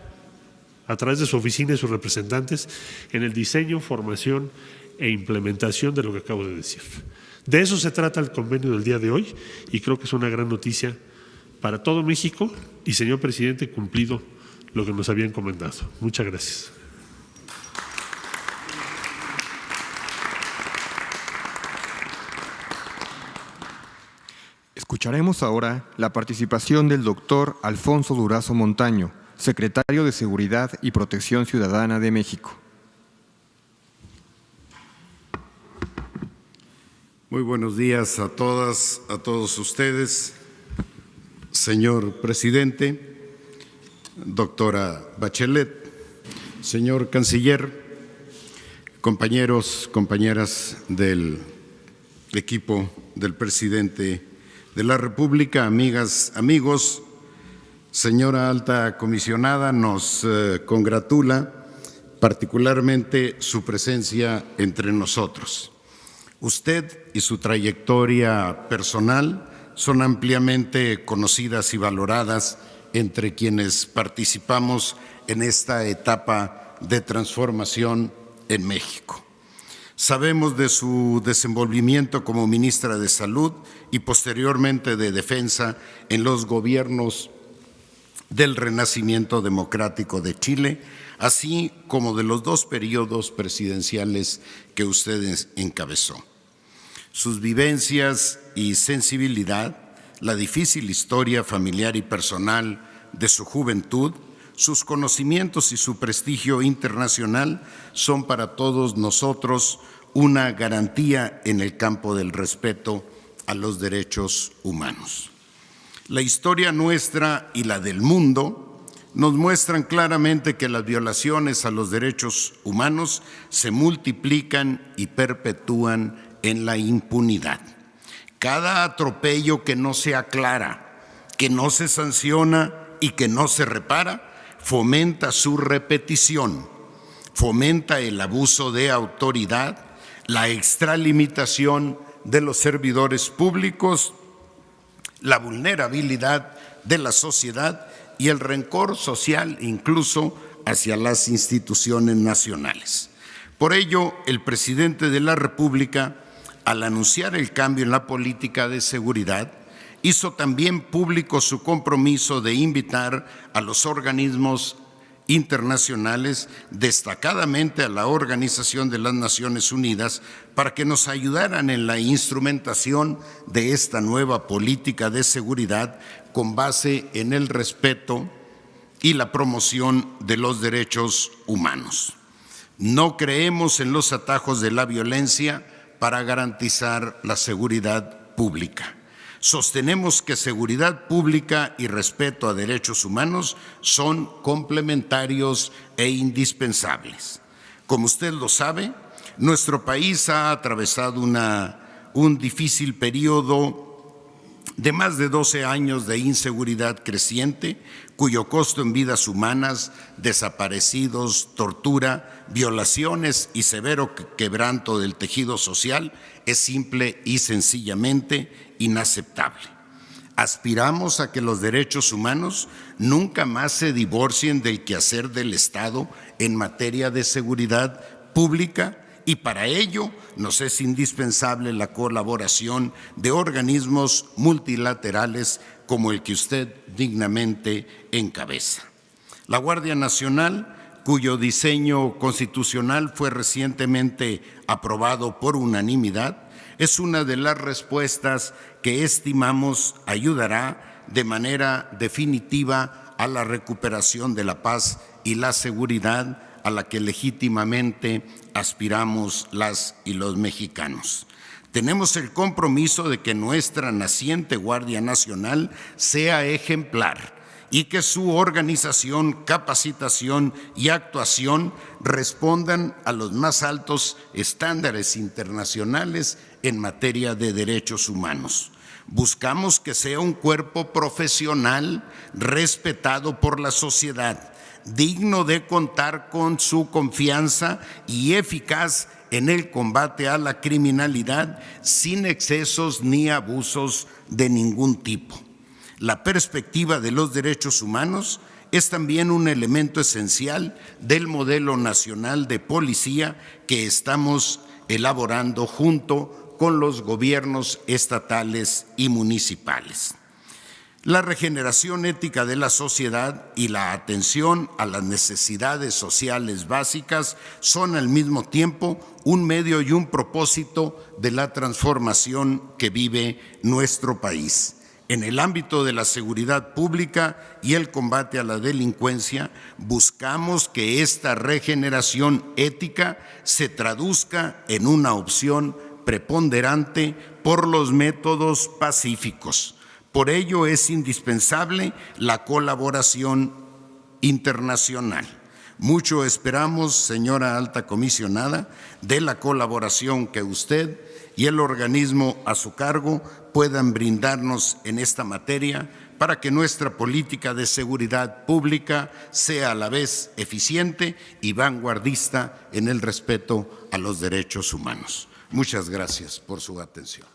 a través de su oficina y sus representantes en el diseño, formación e implementación de lo que acabo de decir? De eso se trata el convenio del día de hoy y creo que es una gran noticia para todo México y, señor presidente, cumplido lo que nos había encomendado. Muchas gracias.
Escucharemos ahora la participación del doctor Alfonso Durazo Montaño, secretario de Seguridad y Protección Ciudadana de México.
Muy buenos días a todas, a todos ustedes, señor presidente, doctora Bachelet, señor canciller, compañeros, compañeras del equipo del presidente de la República, amigas, amigos. Señora alta comisionada, nos congratula particularmente su presencia entre nosotros. Usted y su trayectoria personal son ampliamente conocidas y valoradas entre quienes participamos en esta etapa de transformación en México. Sabemos de su desenvolvimiento como ministra de Salud y posteriormente de Defensa en los gobiernos del Renacimiento Democrático de Chile, así como de los dos periodos presidenciales que usted encabezó. Sus vivencias y sensibilidad, la difícil historia familiar y personal de su juventud, sus conocimientos y su prestigio internacional son para todos nosotros una garantía en el campo del respeto a los derechos humanos. La historia nuestra y la del mundo nos muestran claramente que las violaciones a los derechos humanos se multiplican y perpetúan en la impunidad. Cada atropello que no se aclara, que no se sanciona y que no se repara, fomenta su repetición, fomenta el abuso de autoridad, la extralimitación de los servidores públicos, la vulnerabilidad de la sociedad y el rencor social incluso hacia las instituciones nacionales. Por ello, el presidente de la República, al anunciar el cambio en la política de seguridad, hizo también público su compromiso de invitar a los organismos internacionales, destacadamente a la Organización de las Naciones Unidas, para que nos ayudaran en la instrumentación de esta nueva política de seguridad con base en el respeto y la promoción de los derechos humanos. No creemos en los atajos de la violencia para garantizar la seguridad pública. Sostenemos que seguridad pública y respeto a derechos humanos son complementarios e indispensables. Como usted lo sabe, nuestro país ha atravesado un difícil periodo de más de 12 años de inseguridad creciente, cuyo costo en vidas humanas, desaparecidos, tortura, violaciones y severo quebranto del tejido social es simple y sencillamente inaceptable. Aspiramos a que los derechos humanos nunca más se divorcien del quehacer del Estado en materia de seguridad pública, y para ello nos es indispensable la colaboración de organismos multilaterales como el que usted dignamente encabeza. La Guardia Nacional, cuyo diseño constitucional fue recientemente aprobado por unanimidad, es una de las respuestas que estimamos ayudará de manera definitiva a la recuperación de la paz y la seguridad a la que legítimamente aspiramos las y los mexicanos. Tenemos el compromiso de que nuestra naciente Guardia Nacional sea ejemplar y que su organización, capacitación y actuación respondan a los más altos estándares internacionales en materia de derechos humanos. Buscamos que sea un cuerpo profesional respetado por la sociedad, digno de contar con su confianza y eficaz en el combate a la criminalidad sin excesos ni abusos de ningún tipo. La perspectiva de los derechos humanos es también un elemento esencial del modelo nacional de policía que estamos elaborando junto con los gobiernos estatales y municipales. La regeneración ética de la sociedad y la atención a las necesidades sociales básicas son al mismo tiempo un medio y un propósito de la transformación que vive nuestro país. En el ámbito de la seguridad pública y el combate a la delincuencia, buscamos que esta regeneración ética se traduzca en una opción preponderante por los métodos pacíficos. Por ello es indispensable la colaboración internacional. Mucho esperamos, señora alta comisionada, de la colaboración que usted y el organismo a su cargo puedan brindarnos en esta materia para que nuestra política de seguridad pública sea a la vez eficiente y vanguardista en el respeto a los derechos humanos. Muchas gracias por su atención.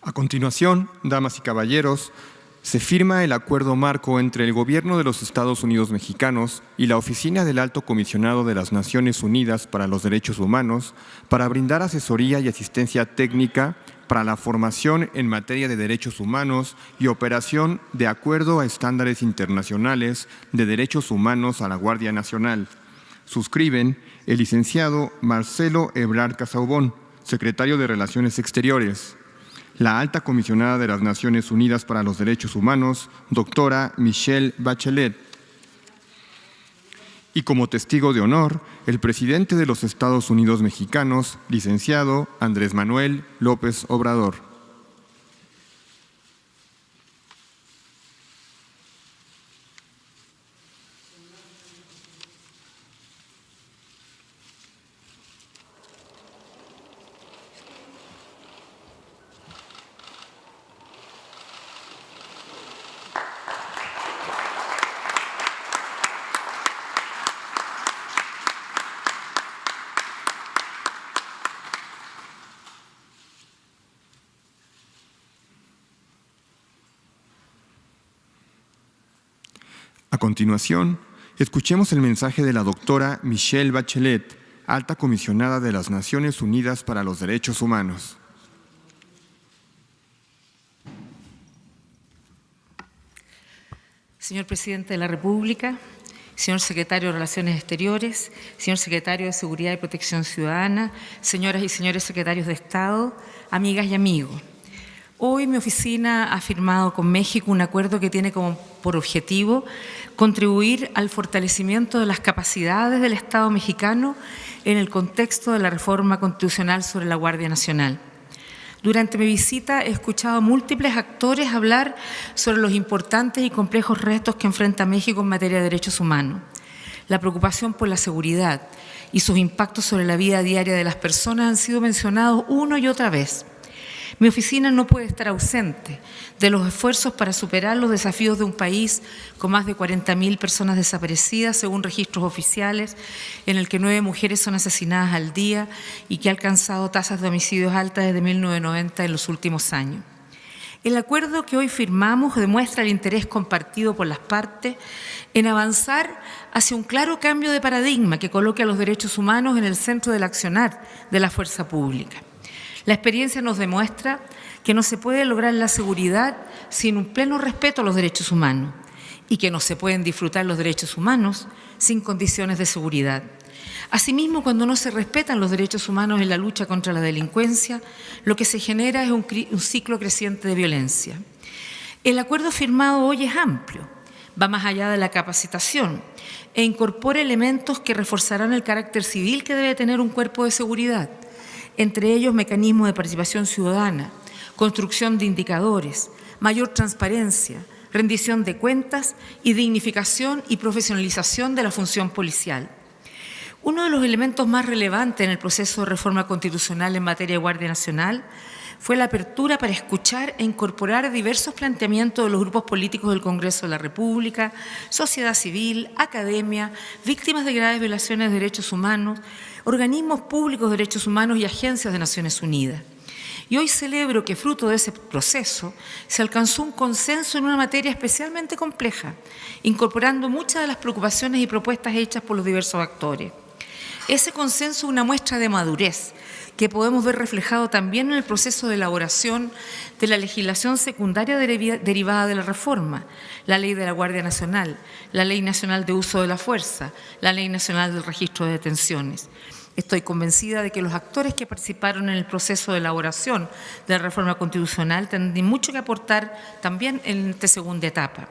A continuación, damas y caballeros, se firma el acuerdo marco entre el Gobierno de los Estados Unidos mexicanos y la Oficina del Alto Comisionado de las Naciones Unidas para los Derechos Humanos para brindar asesoría y asistencia técnica para la formación en materia de derechos humanos y operación de acuerdo a estándares internacionales de derechos humanos a la Guardia Nacional. Suscriben el licenciado Marcelo Ebrard Casaubon, secretario de Relaciones Exteriores; la alta comisionada de las Naciones Unidas para los Derechos Humanos, doctora Michelle Bachelet; y como testigo de honor, el presidente de los Estados Unidos mexicanos, licenciado Andrés Manuel López Obrador. A continuación, escuchemos el mensaje de la doctora Michelle Bachelet, Alta Comisionada de las Naciones Unidas para los Derechos Humanos.
Señor Presidente de la República, señor Secretario de Relaciones Exteriores, señor Secretario de Seguridad y Protección Ciudadana, señoras y señores secretarios de Estado, amigas y amigos. Hoy mi oficina ha firmado con México un acuerdo que tiene por objetivo contribuir al fortalecimiento de las capacidades del Estado mexicano en el contexto de la reforma constitucional sobre la Guardia Nacional. Durante mi visita he escuchado a múltiples actores hablar sobre los importantes y complejos retos que enfrenta México en materia de derechos humanos, la preocupación por la seguridad y sus impactos sobre la vida diaria de las personas han sido mencionados una y otra vez. Mi oficina no puede estar ausente de los esfuerzos para superar los desafíos de un país con más de 40.000 personas desaparecidas, según registros oficiales, en el que 9 mujeres son asesinadas al día y que ha alcanzado tasas de homicidios altas desde 1990 en los últimos años. El acuerdo que hoy firmamos demuestra el interés compartido por las partes en avanzar hacia un claro cambio de paradigma que coloque a los derechos humanos en el centro del accionar de la fuerza pública. La experiencia nos demuestra que no se puede lograr la seguridad sin un pleno respeto a los derechos humanos y que no se pueden disfrutar los derechos humanos sin condiciones de seguridad. Asimismo, cuando no se respetan los derechos humanos en la lucha contra la delincuencia, lo que se genera es un ciclo creciente de violencia. El acuerdo firmado hoy es amplio, va más allá de la capacitación e incorpora elementos que reforzarán el carácter civil que debe tener un cuerpo de seguridad, entre ellos mecanismos de participación ciudadana, construcción de indicadores, mayor transparencia, rendición de cuentas y dignificación y profesionalización de la función policial. Uno de los elementos más relevantes en el proceso de reforma constitucional en materia de Guardia Nacional fue la apertura para escuchar e incorporar diversos planteamientos de los grupos políticos del Congreso de la República, sociedad civil, academia, víctimas de graves violaciones de derechos humanos, organismos públicos de derechos humanos y agencias de Naciones Unidas. Y hoy celebro que fruto de ese proceso se alcanzó un consenso en una materia especialmente compleja, incorporando muchas de las preocupaciones y propuestas hechas por los diversos actores. Ese consenso es una muestra de madurez que podemos ver reflejado también en el proceso de elaboración de la legislación secundaria derivada de la reforma, la Ley de la Guardia Nacional, la Ley Nacional de Uso de la Fuerza, la Ley Nacional del Registro de Detenciones. Estoy convencida de que los actores que participaron en el proceso de elaboración de la reforma constitucional tendrán mucho que aportar también en esta segunda etapa.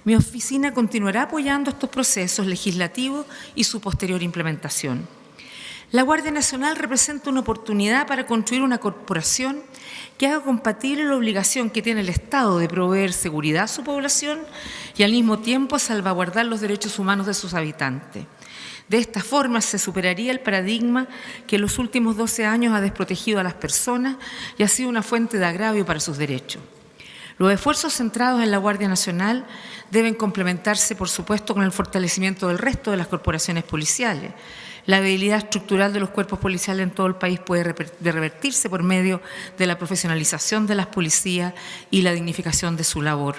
Mi oficina continuará apoyando estos procesos legislativos y su posterior implementación. La Guardia Nacional representa una oportunidad para construir una corporación que haga compatible la obligación que tiene el Estado de proveer seguridad a su población y al mismo tiempo salvaguardar los derechos humanos de sus habitantes. De esta forma se superaría el paradigma que en los últimos 12 años ha desprotegido a las personas y ha sido una fuente de agravio para sus derechos. Los esfuerzos centrados en la Guardia Nacional deben complementarse, por supuesto, con el fortalecimiento del resto de las corporaciones policiales. La debilidad estructural de los cuerpos policiales en todo el país puede revertirse por medio de la profesionalización de las policías y la dignificación de su labor.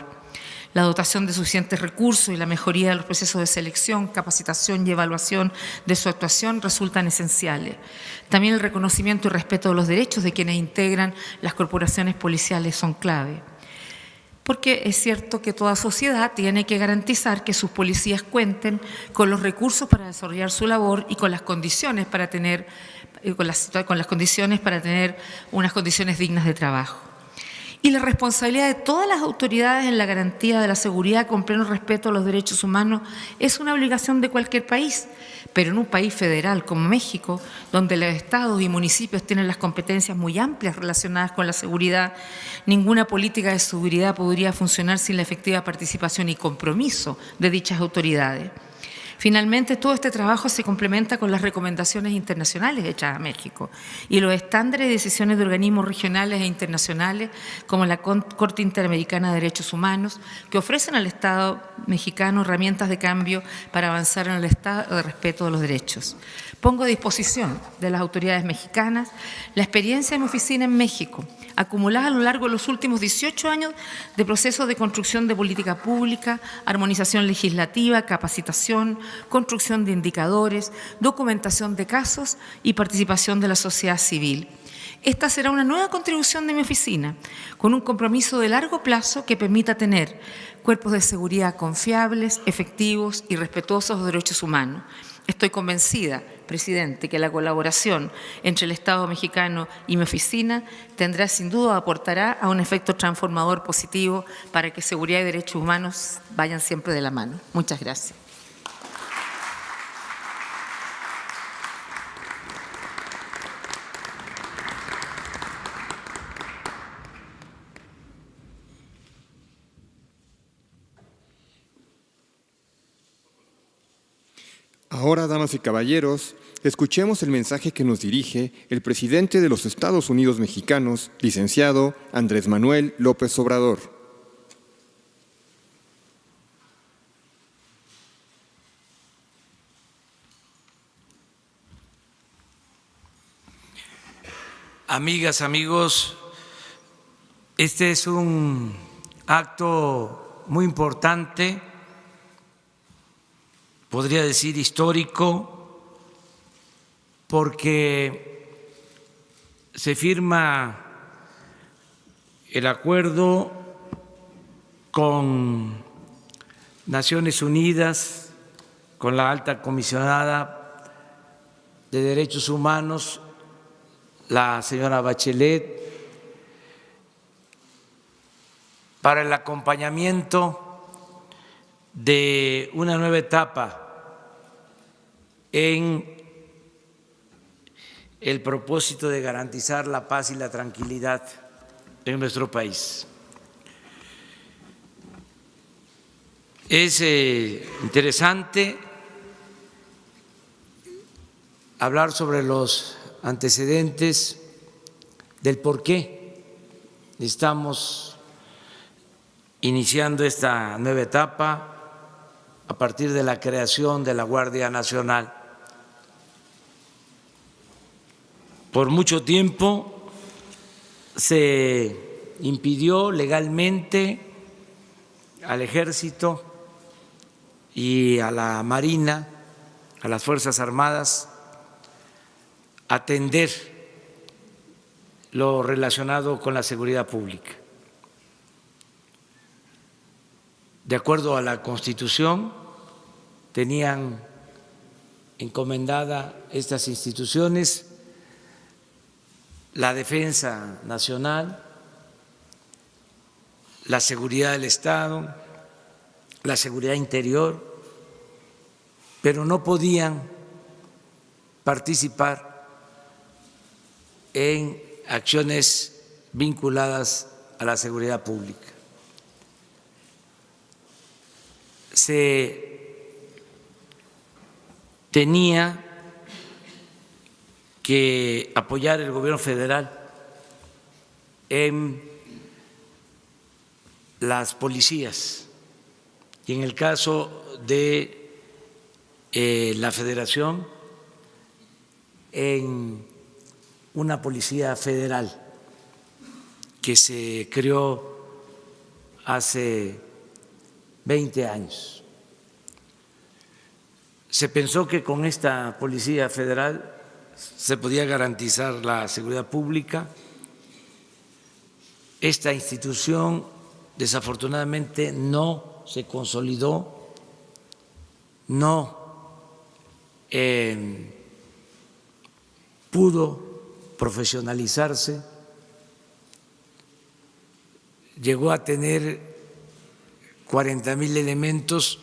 La dotación de suficientes recursos y la mejoría de los procesos de selección, capacitación y evaluación de su actuación resultan esenciales. También el reconocimiento y respeto de los derechos de quienes integran las corporaciones policiales son clave. Porque es cierto que toda sociedad tiene que garantizar que sus policías cuenten con los recursos para desarrollar su labor y con las condiciones para tener, unas condiciones dignas de trabajo. Y la responsabilidad de todas las autoridades en la garantía de la seguridad con pleno respeto a los derechos humanos es una obligación de cualquier país, pero en un país federal como México, donde los estados y municipios tienen las competencias muy amplias relacionadas con la seguridad, ninguna política de seguridad podría funcionar sin la efectiva participación y compromiso de dichas autoridades. Finalmente, todo este trabajo se complementa con las recomendaciones internacionales hechas a México y los estándares y decisiones de organismos regionales e internacionales como la Corte Interamericana de Derechos Humanos, que ofrecen al Estado mexicano herramientas de cambio para avanzar en el estado de respeto de los derechos. Pongo a disposición de las autoridades mexicanas la experiencia de mi oficina en México, acumuladas a lo largo de los últimos 18 años de procesos de construcción de política pública, armonización legislativa, capacitación, construcción de indicadores, documentación de casos y participación de la sociedad civil. Esta será una nueva contribución de mi oficina, con un compromiso de largo plazo que permita tener cuerpos de seguridad confiables, efectivos y respetuosos de los derechos humanos. Estoy convencida, presidente, que la colaboración entre el Estado mexicano y mi oficina tendrá sin duda, aportará a un efecto transformador positivo para que seguridad y derechos humanos vayan siempre de la mano. Muchas gracias.
Ahora, damas y caballeros, escuchemos el mensaje que nos dirige el presidente de los Estados Unidos mexicanos, licenciado Andrés Manuel López Obrador.
Amigas, amigos, este es un acto muy importante, podría decir histórico, porque se firma el acuerdo con Naciones Unidas, con la alta comisionada de Derechos Humanos, la señora Bachelet, para el acompañamiento de una nueva etapa en el propósito de garantizar la paz y la tranquilidad en nuestro país. Es interesante hablar sobre los antecedentes del por qué estamos iniciando esta nueva etapa a partir de la creación de la Guardia Nacional. Por mucho tiempo se impidió legalmente al Ejército y a la Marina, a las Fuerzas Armadas, atender lo relacionado con la seguridad pública. De acuerdo a la Constitución, tenían encomendada estas instituciones la defensa nacional, la seguridad del Estado, la seguridad interior, pero no podían participar en acciones vinculadas a la seguridad pública. Se tenía que apoyar el gobierno federal en las policías y en el caso de la Federación en una policía federal que se creó hace 20 años. Se pensó que con esta policía federal se podía garantizar la seguridad pública. Esta institución desafortunadamente no se consolidó, no pudo profesionalizarse, llegó a tener 40,000 elementos,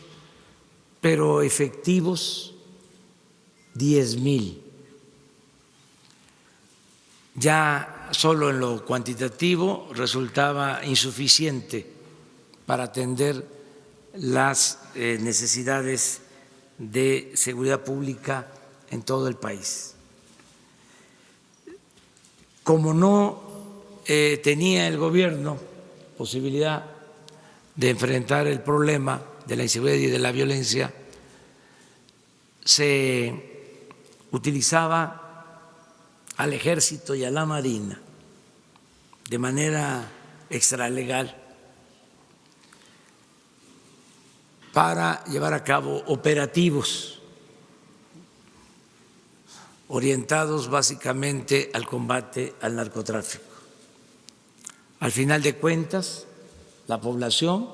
pero efectivos 10,000. Ya solo en lo cuantitativo resultaba insuficiente para atender las necesidades de seguridad pública en todo el país. Como no tenía el gobierno posibilidad de enfrentar el problema de la inseguridad y de la violencia, se utilizaba al Ejército y a la Marina de manera extralegal para llevar a cabo operativos orientados básicamente al combate al narcotráfico. Al final de cuentas, la población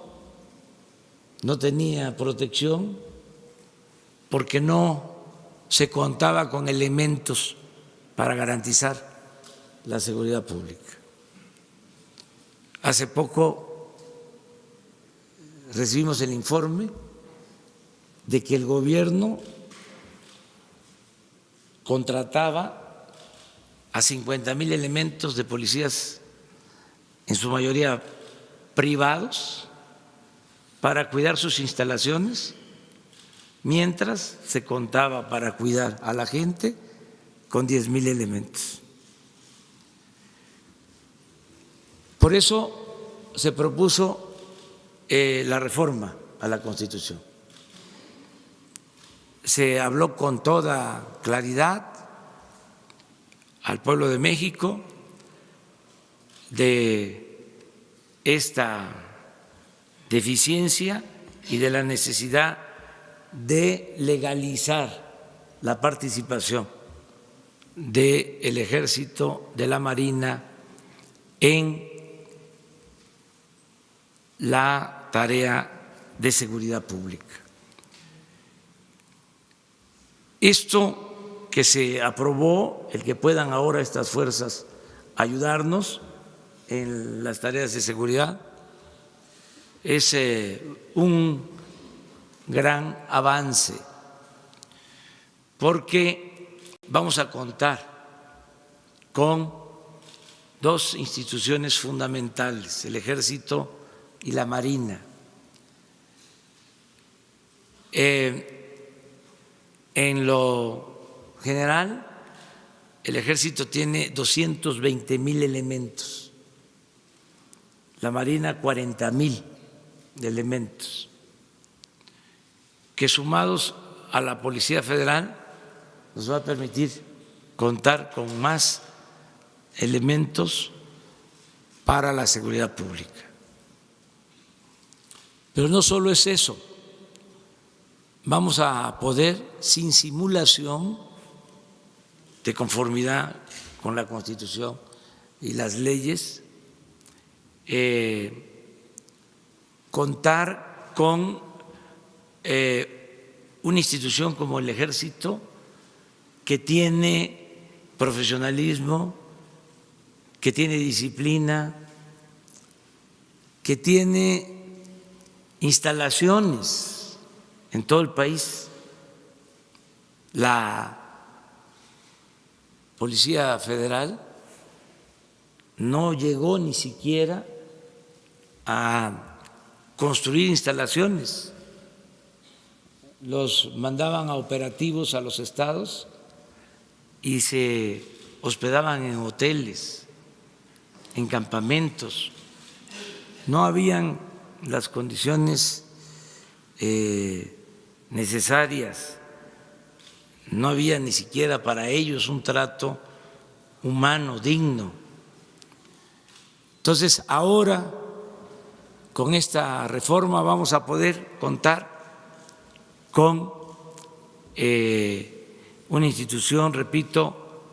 no tenía protección porque no se contaba con elementos para garantizar la seguridad pública. Hace poco recibimos el informe de que el gobierno contrataba a 50,000 elementos de policías, en su mayoría privados, para cuidar sus instalaciones, mientras se contaba para cuidar a la gente con 10,000 elementos. Por eso se propuso la reforma a la Constitución. Se habló con toda claridad al pueblo de México de esta deficiencia y de la necesidad de legalizar la participación del Ejército, de la Marina en la tarea de seguridad pública. Esto que se aprobó, el que puedan ahora estas fuerzas ayudarnos en las tareas de seguridad, es un gran avance, porque vamos a contar con dos instituciones fundamentales, el Ejército y la Marina. En lo general, el Ejército tiene 220,000 elementos, la Marina 40,000 elementos, que sumados a la Policía Federal nos va a permitir contar con más elementos para la seguridad pública. Pero no solo es eso, vamos a poder, sin simulación, de conformidad con la Constitución y las leyes, contar con una institución como el Ejército, que tiene profesionalismo, que tiene disciplina, que tiene instalaciones en todo el país. La Policía Federal no llegó ni siquiera a construir instalaciones, los mandaban a operativos a los estados y se hospedaban en hoteles, en campamentos. No habían las condiciones necesarias, no había ni siquiera para ellos un trato humano, digno. Entonces, ahora, con esta reforma vamos a poder contar con una institución, repito,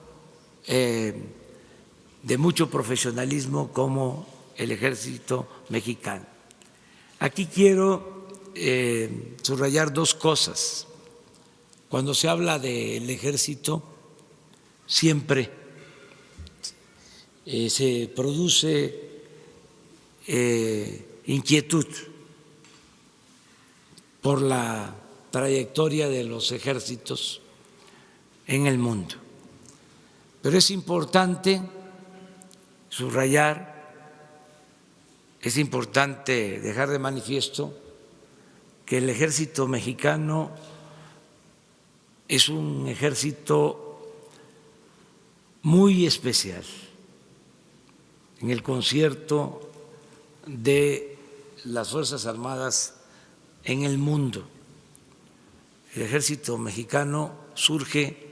de mucho profesionalismo como el Ejército Mexicano. Aquí quiero subrayar dos cosas. Cuando se habla del Ejército, siempre se produce inquietud por la trayectoria de los ejércitos en el mundo. Pero es importante subrayar, es importante dejar de manifiesto que el Ejército Mexicano es un ejército muy especial en el concierto de las Fuerzas Armadas en el mundo. El Ejército Mexicano surge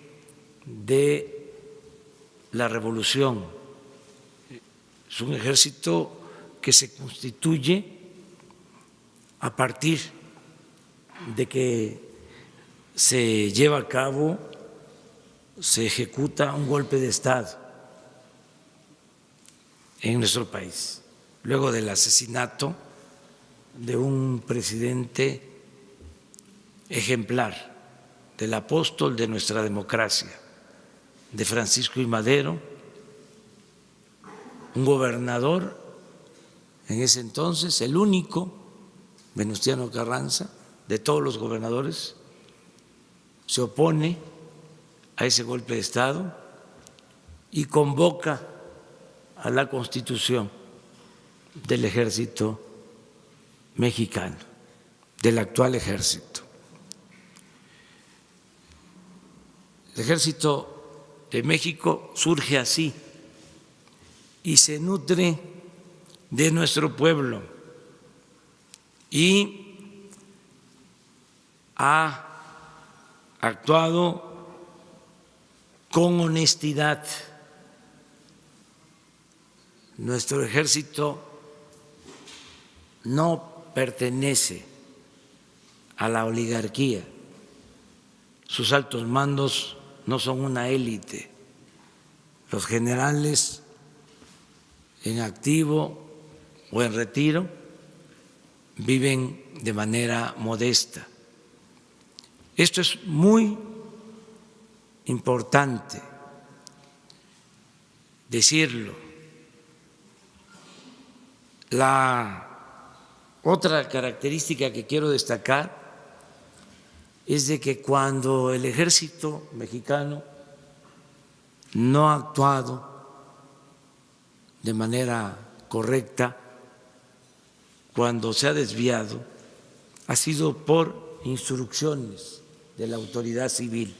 de la Revolución Es un ejército que se constituye a partir de que se lleva a cabo, se ejecuta un golpe de Estado en nuestro país, luego del asesinato de un presidente ejemplar, del apóstol de nuestra democracia, de Francisco I. Madero, un gobernador en ese entonces, el único, Venustiano Carranza, de todos los gobernadores, se opone a ese golpe de Estado y convoca a la constitución del ejército mexicano, del actual ejército. El ejército de México surge así y se nutre de nuestro pueblo y ha actuado con honestidad. Nuestro ejército no pertenece a la oligarquía, sus altos mandos no son una élite, los generales en activo o en retiro viven de manera modesta. Esto es muy importante decirlo. La otra característica que quiero destacar es de que cuando el ejército mexicano no ha actuado de manera correcta, cuando se ha desviado, ha sido por instrucciones de la autoridad civil,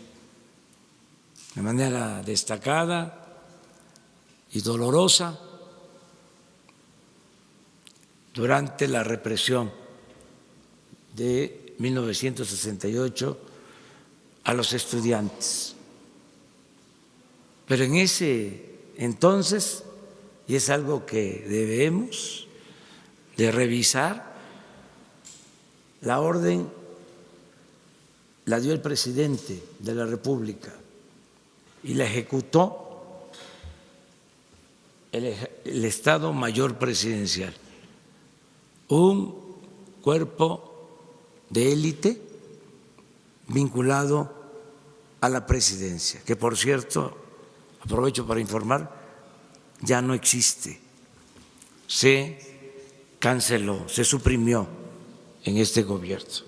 de manera destacada y dolorosa durante la represión de 1968 a los estudiantes. Pero en ese entonces, y es algo que debemos de revisar, la orden la dio el presidente de la República y la ejecutó el Estado Mayor Presidencial, un cuerpo de élite vinculado a la presidencia, que por cierto, aprovecho para informar, ya no existe, se canceló, se suprimió en este gobierno.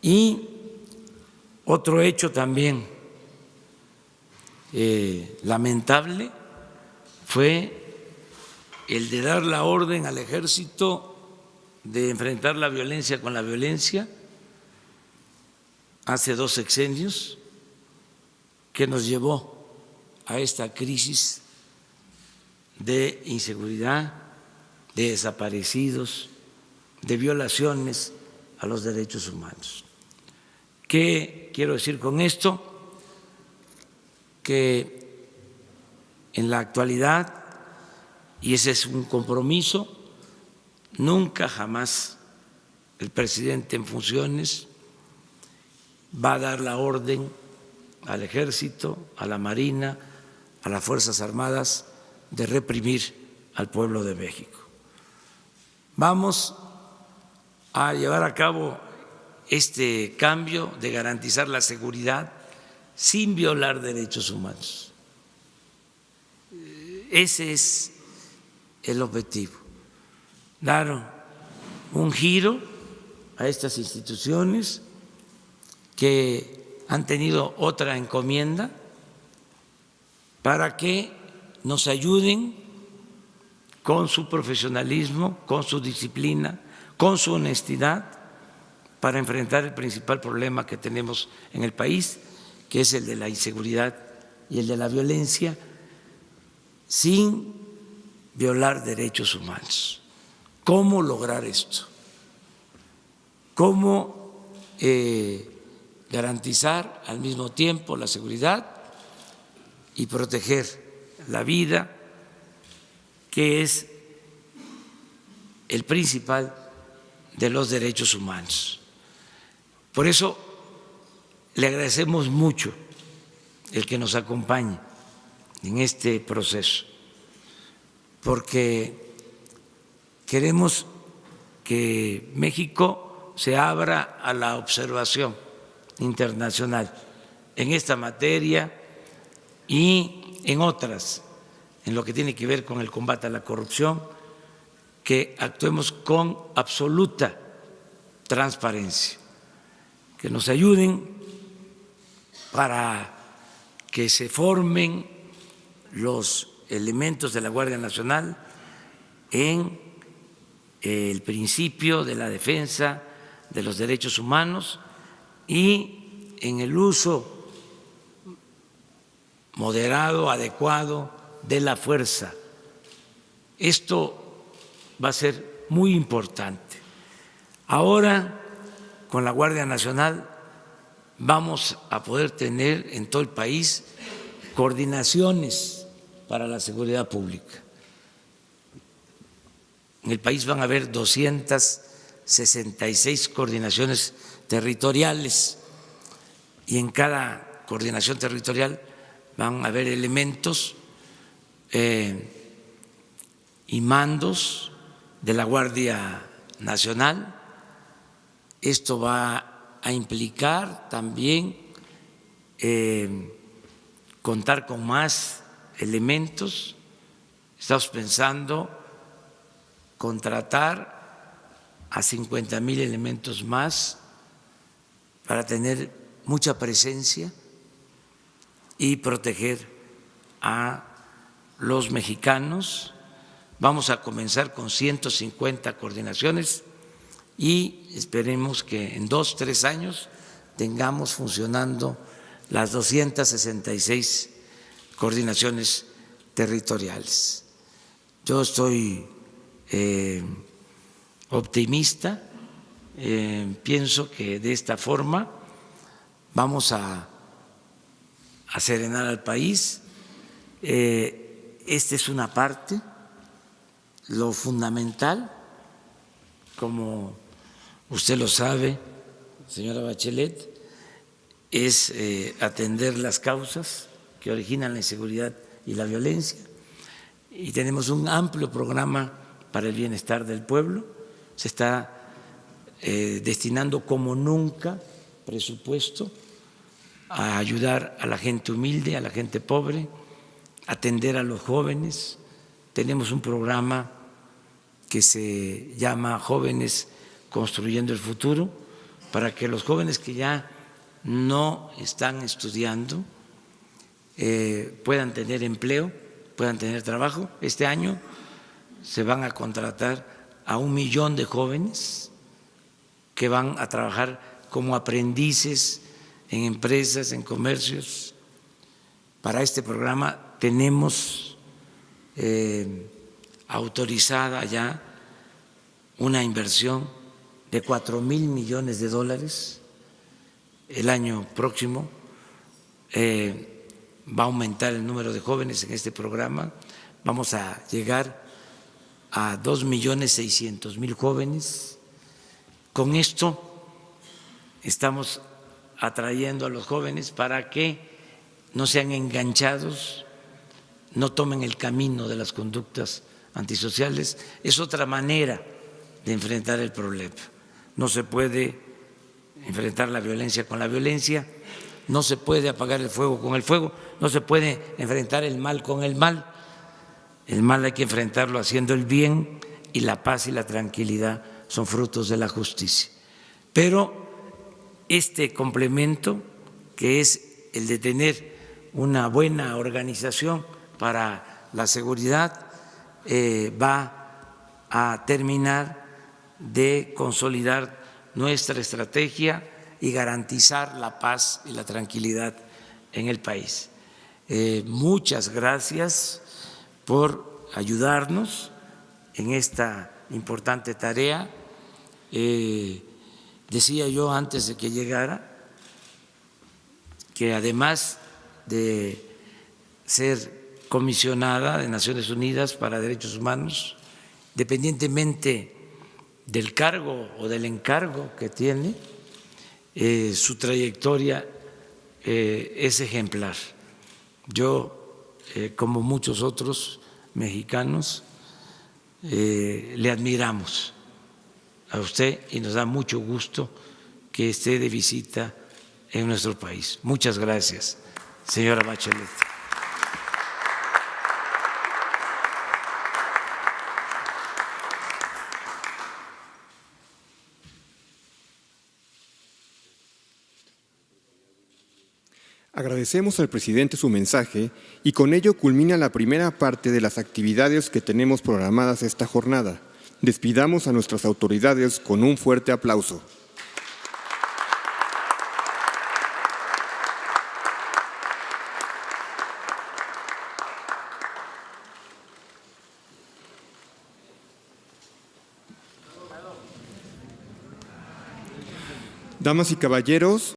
Y otro hecho también lamentable fue el de dar la orden al ejército de enfrentar la violencia con la violencia hace 2 sexenios, que nos llevó a esta crisis de inseguridad, de desaparecidos, de violaciones a los derechos humanos. ¿Qué quiero decir con esto? Que en la actualidad, y ese es un compromiso, nunca jamás el presidente en funciones va a dar la orden al Ejército, a la Marina, a las Fuerzas Armadas de reprimir al pueblo de México. Vamos a llevar a cabo este cambio de garantizar la seguridad sin violar derechos humanos. Ese es el objetivo, dar un giro a estas instituciones que han tenido otra encomienda para que nos ayuden con su profesionalismo, con su disciplina, con su honestidad para enfrentar el principal problema que tenemos en el país, que es el de la inseguridad y el de la violencia, sin violar derechos humanos. ¿Cómo lograr esto? ¿Cómo garantizar al mismo tiempo la seguridad y proteger la vida, que es el principal de los derechos humanos. Por eso le agradecemos mucho el que nos acompañe en este proceso, porque queremos que México se abra a la observación internacional en esta materia y en otras, en lo que tiene que ver con el combate a la corrupción, que actuemos con absoluta transparencia, que nos ayuden para que se formen los elementos de la Guardia Nacional en el principio de la defensa de los derechos humanos y en el uso moderado, adecuado de la fuerza. Esto va a ser muy importante. Ahora, con la Guardia Nacional, vamos a poder tener en todo el país coordinaciones para la seguridad pública. En el país van a haber 266 coordinaciones territoriales y en cada coordinación territorial van a haber elementos y mandos de la Guardia Nacional. Esto va a implicar también contar con más elementos. Estamos pensando contratar a 50,000 elementos más para tener mucha presencia y proteger a los mexicanos. Vamos a comenzar con 150 coordinaciones y esperemos que en 2 o 3 años tengamos funcionando las 266 coordinaciones territoriales. Yo estoy optimista, pienso que de esta forma vamos a serenar al país. Esta es una parte. Lo fundamental, como usted lo sabe, señora Bachelet, es atender las causas que originan la inseguridad y la violencia. Y tenemos un amplio programa para el bienestar del pueblo. Se está destinando como nunca presupuesto a ayudar a la gente humilde, a la gente pobre, atender a los jóvenes. Tenemos un programa que se llama Jóvenes Construyendo el Futuro, para que los jóvenes que ya no están estudiando puedan tener empleo, puedan tener trabajo. Este año se van a contratar a 1 millón de jóvenes que van a trabajar como aprendices en empresas, en comercios. Para este programa tenemos autorizada ya una inversión de $4,000 millones. El año próximo va a aumentar el número de jóvenes en este programa. Vamos a llegar a 2,600,000 jóvenes. Con esto estamos atrayendo a los jóvenes para que no sean enganchados, no tomen el camino de las conductas antisociales. Es otra manera de enfrentar el problema. No se puede enfrentar la violencia con la violencia, no se puede apagar el fuego con el fuego, no se puede enfrentar el mal con el mal. El mal hay que enfrentarlo haciendo el bien, y la paz y la tranquilidad son frutos de la justicia. Pero este complemento, que es el de tener una buena organización para la seguridad, va a terminar de consolidar nuestra estrategia y garantizar la paz y la tranquilidad en el país. Muchas gracias por ayudarnos en esta importante tarea. Decía yo antes de que llegara que además de ser comisionada de Naciones Unidas para Derechos Humanos, independientemente del cargo o del encargo que tiene, su trayectoria es ejemplar. Yo, como muchos otros mexicanos, le admiramos a usted y nos da mucho gusto que esté de visita en nuestro país. Muchas gracias, señora Bachelet.
Agradecemos al presidente su mensaje y con ello culmina la primera parte de las actividades que tenemos programadas esta jornada. Despidamos a nuestras autoridades con un fuerte aplauso. Damas y caballeros,